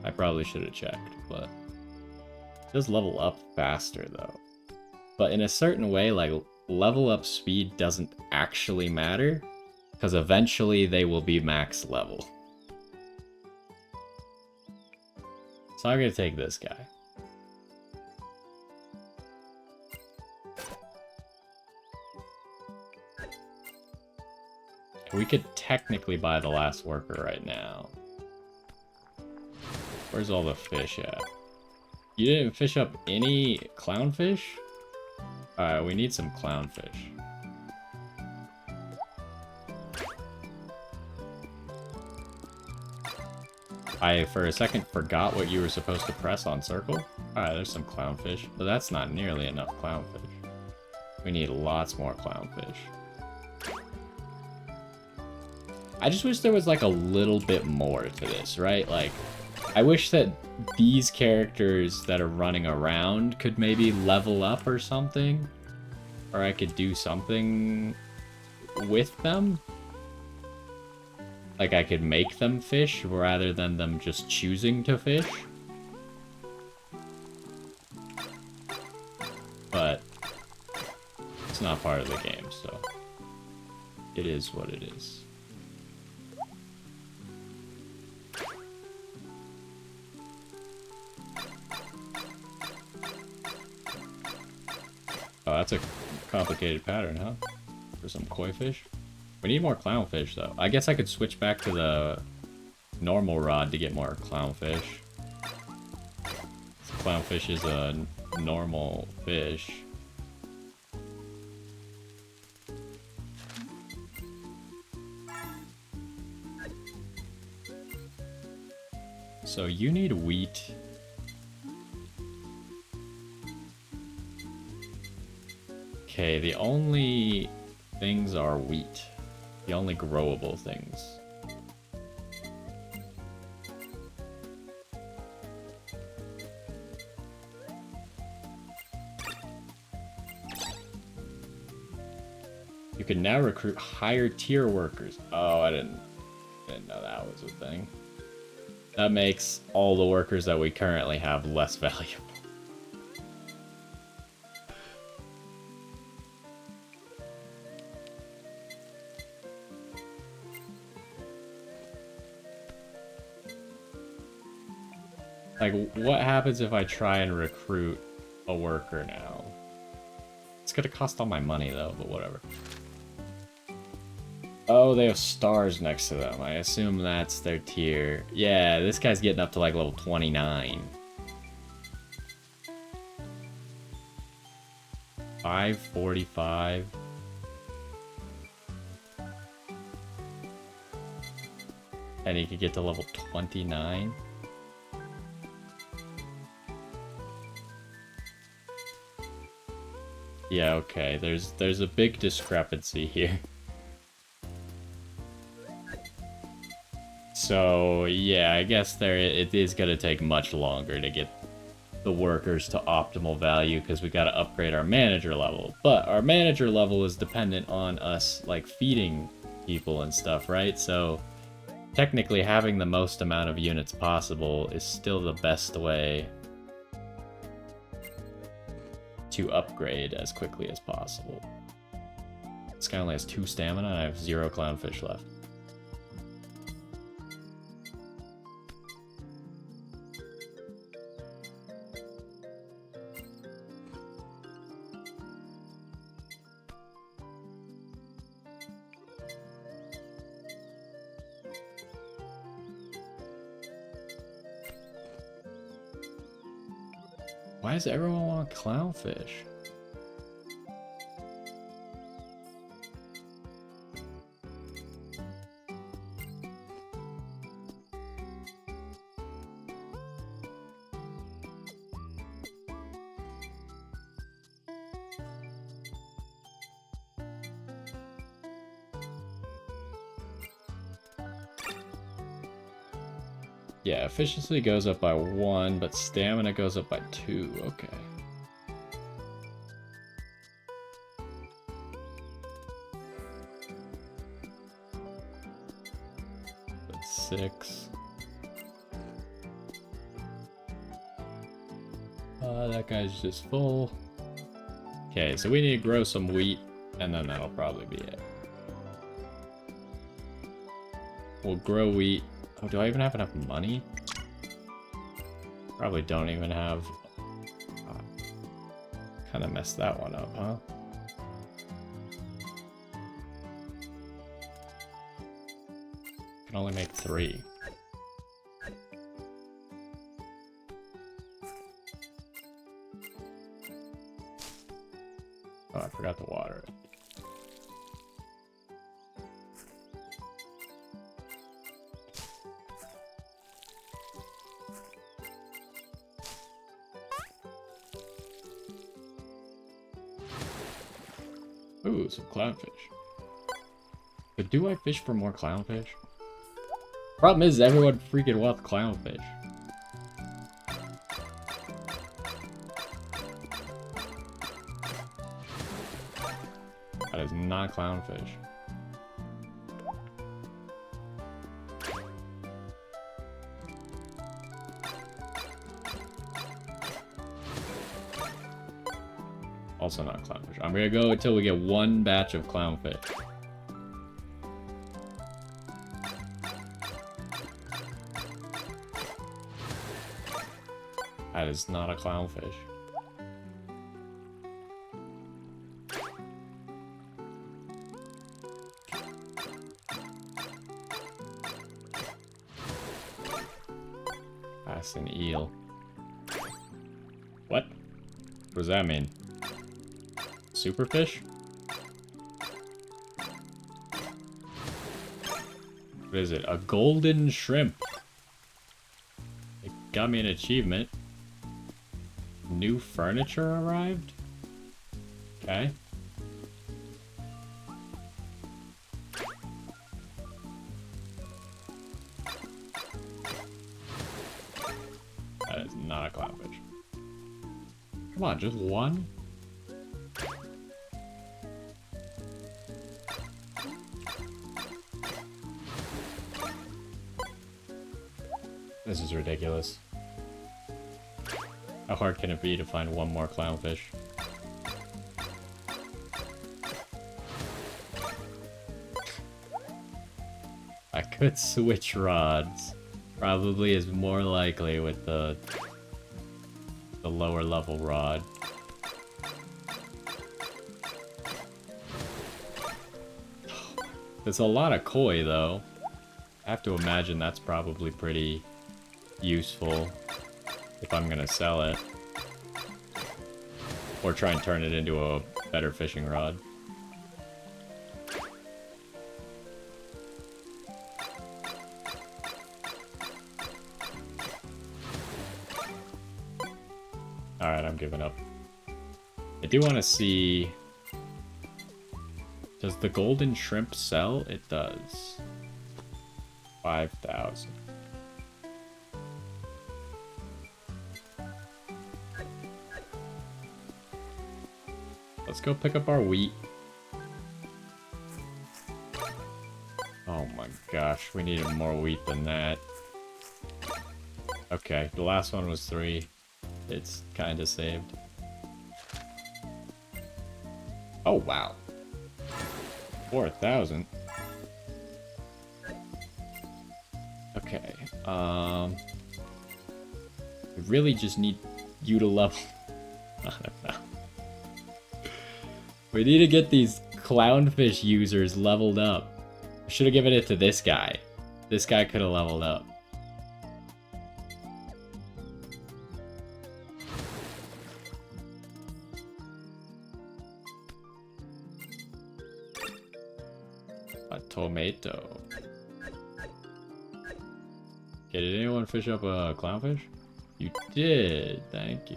A: I probably should have checked, but it does level up faster though. But in a certain way, like, level up speed doesn't actually matter, because eventually they will be max level. So I'm gonna take this guy. We could technically buy the last worker right now. Where's all the fish at? You didn't fish up any clownfish? Alright, we need some clownfish. I, for a second, forgot what you were supposed to press on circle. Alright, there's some clownfish, but that's not nearly enough clownfish. We need lots more clownfish. I just wish there was, like, a little bit more to this, right? Like, I wish that these characters that are running around could maybe level up or something. Or I could do something with them. Like, I could make them fish rather than them just choosing to fish. But it's not part of the game, so it is what it is. Oh, that's a complicated pattern, huh? For some koi fish. We need more clownfish, though. I guess I could switch back to the normal rod to get more clownfish. Clownfish is a normal fish. So you need wheat, Okay, the only things are wheat. The only growable things. You can now recruit higher tier workers. Oh, I didn't know that was a thing. That makes all the workers that we currently have less valuable. Like, what happens if I try and recruit a worker now? It's gonna cost all my money, though, but whatever. Oh, they have stars next to them. I assume that's their tier. Yeah, this guy's getting up to, like, level 29. 545. And he could get to level 29. Yeah, okay. There's a big discrepancy here. So, yeah, I guess it is going to take much longer to get the workers to optimal value because we got to upgrade our manager level. But our manager level is dependent on us, like, feeding people and stuff, right? So, technically, having the most amount of units possible is still the best way to upgrade as quickly as possible. This guy only has 2 stamina and I have 0 clownfish left. Why does everyone want clownfish? Yeah, efficiency goes up by 1, but stamina goes up by 2. Okay. That's 6. That guy's just full. Okay, so we need to grow some wheat, and then that'll probably be it. We'll grow wheat. Oh, do I even have enough money? Probably don't even have... kind of messed that one up, huh? Can only make 3. Oh, I forgot to water it. Ooh, some clownfish. But do I fish for more clownfish? Problem is, everyone freaking wants clownfish. That is not clownfish. Also not clownfish. I'm gonna go until we get 1 batch of clownfish. That is not a clownfish. That's an eel. What? What does that mean? Superfish? What is it? A golden shrimp. It got me an achievement. New furniture arrived? Okay. Come on, just one? This is ridiculous. How hard can it be to find one more clownfish? I could switch rods. Probably is more likely with the lower level rod. There's a lot of koi though. I have to imagine that's probably pretty useful if I'm gonna sell it. Or try and turn it into a better fishing rod. Alright, I'm giving up. I do want to see... Does the golden shrimp sell? It does. 5,000. Let's go pick up our wheat. Oh my gosh, we needed more wheat than that. Okay, the last one was 3. It's kinda saved. Oh wow. 4,000. Okay, we really just need you to level. I don't know. We need to get these clownfish users leveled up. I should have given it to this guy. This guy could have leveled up. A tomato. Okay, did anyone fish up a clownfish? You did, thank you.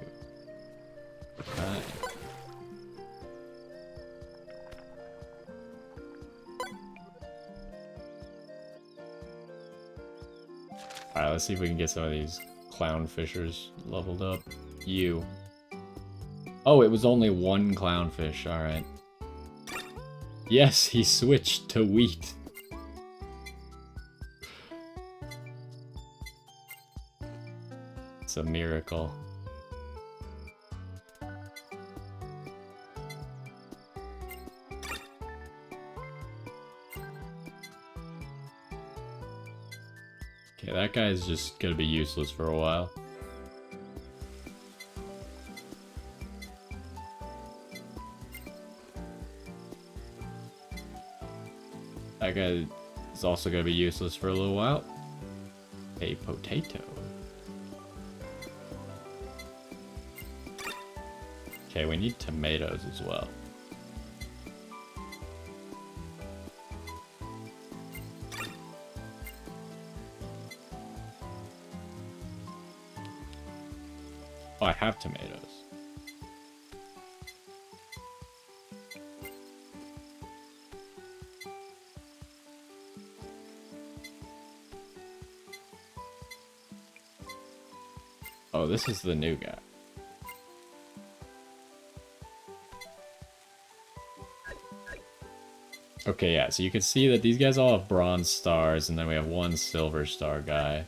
A: Fine. Alright, let's see if we can get some of these clownfishers leveled up. You. Oh, it was only one clownfish, alright. Yes, he switched to wheat. It's a miracle. Okay, that guy's just gonna be useless for a while. That guy is also gonna be useless for a little while. A potato. Okay, we need tomatoes as well. Oh, I have tomatoes. Oh, this is the new guy. Okay, yeah, so you can see that these guys all have bronze stars, and then we have one silver star guy.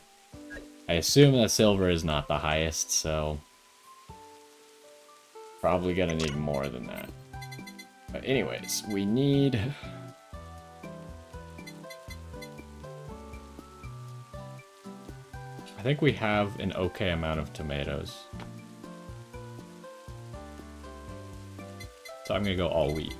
A: I assume that silver is not the highest, so... probably gonna need more than that. But anyways, we need... I think we have an okay amount of tomatoes. So I'm gonna go all wheat.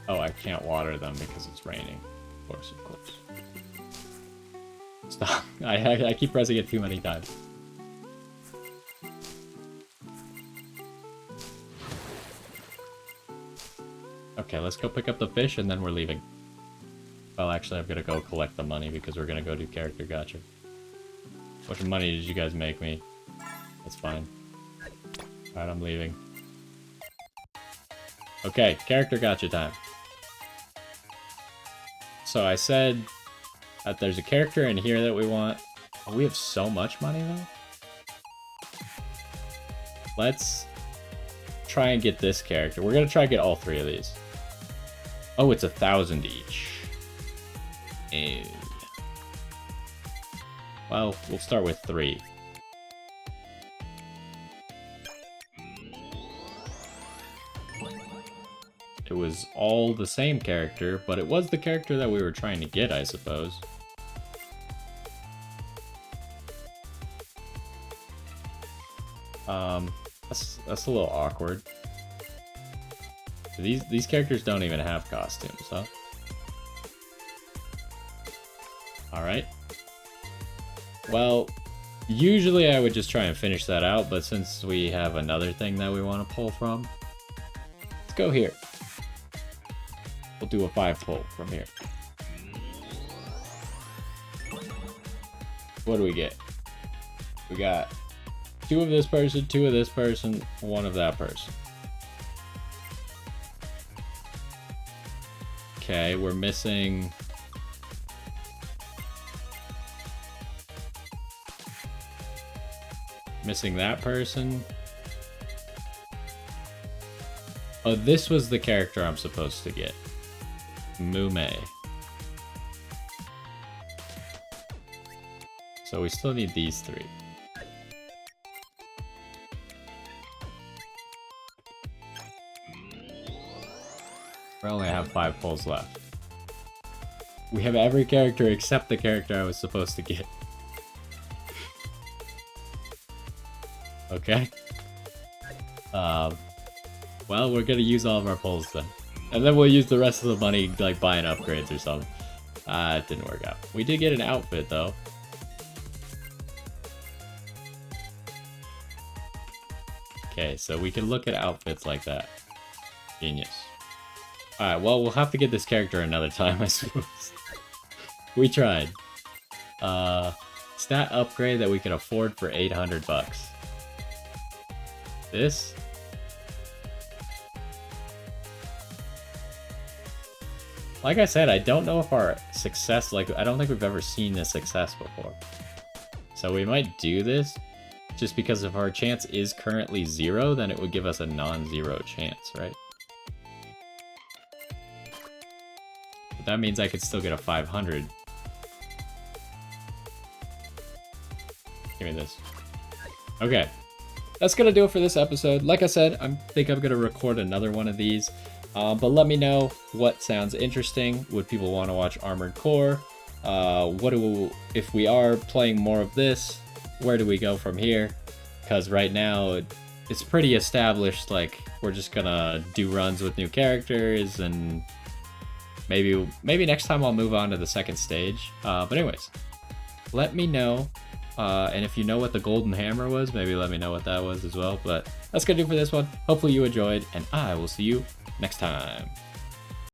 A: Oh, I can't water them because it's raining. Of course, of course. Stop. I keep pressing it too many times. Okay, let's go pick up the fish and then we're leaving. Well, actually, I'm gonna go collect the money because we're gonna go do character gacha. How much money did you guys make me? That's fine. Alright, I'm leaving. Okay, character gotcha time. So I said that there's a character in here that we want. Oh, we have so much money though. Let's try and get this character. We're gonna try and get all 3 of these. Oh, it's 1,000 each. And well, we'll start with 3. It was all the same character, but it was the character that we were trying to get, I suppose. That's a little awkward. These characters don't even have costumes, huh? Alright. Well, usually I would just try and finish that out, but since we have another thing that we want to pull from, let's go here. We'll do a 5 pull from here. What do we get? We got 2 of this person, 2 of this person, 1 of that person. Okay, we're missing... Missing that person. Oh, this was the character I'm supposed to get. Mume. So we still need these 3. We only have 5 pulls left. We have every character except the character I was supposed to get. Okay. Well, we're gonna use all of our pulls then. And then we'll use the rest of the money, like, buying upgrades or something. It didn't work out. We did get an outfit, though. Okay, so we can look at outfits like that. Genius. Alright, well, we'll have to get this character another time, I suppose. We tried. Stat upgrade that we can afford for 800 bucks. This? Like I said, I don't know if our success, like, I don't think we've ever seen this success before. So we might do this, just because if our chance is currently 0, then it would give us a non-zero chance, right? But that means I could still get a 500. Give me this. Okay. That's gonna do it for this episode. Like I said, I think I'm gonna record another one of these. But let me know what sounds interesting. Would people want to watch Armored Core? If we are playing more of this, where do we go from here? Because right now it's pretty established, like we're just gonna do runs with new characters, and maybe next time I'll move on to the second stage. But anyways, let me know. And if you know what the golden hammer was, maybe let me know what that was as well. But that's gonna do for this one. Hopefully you enjoyed, and I will see you next time.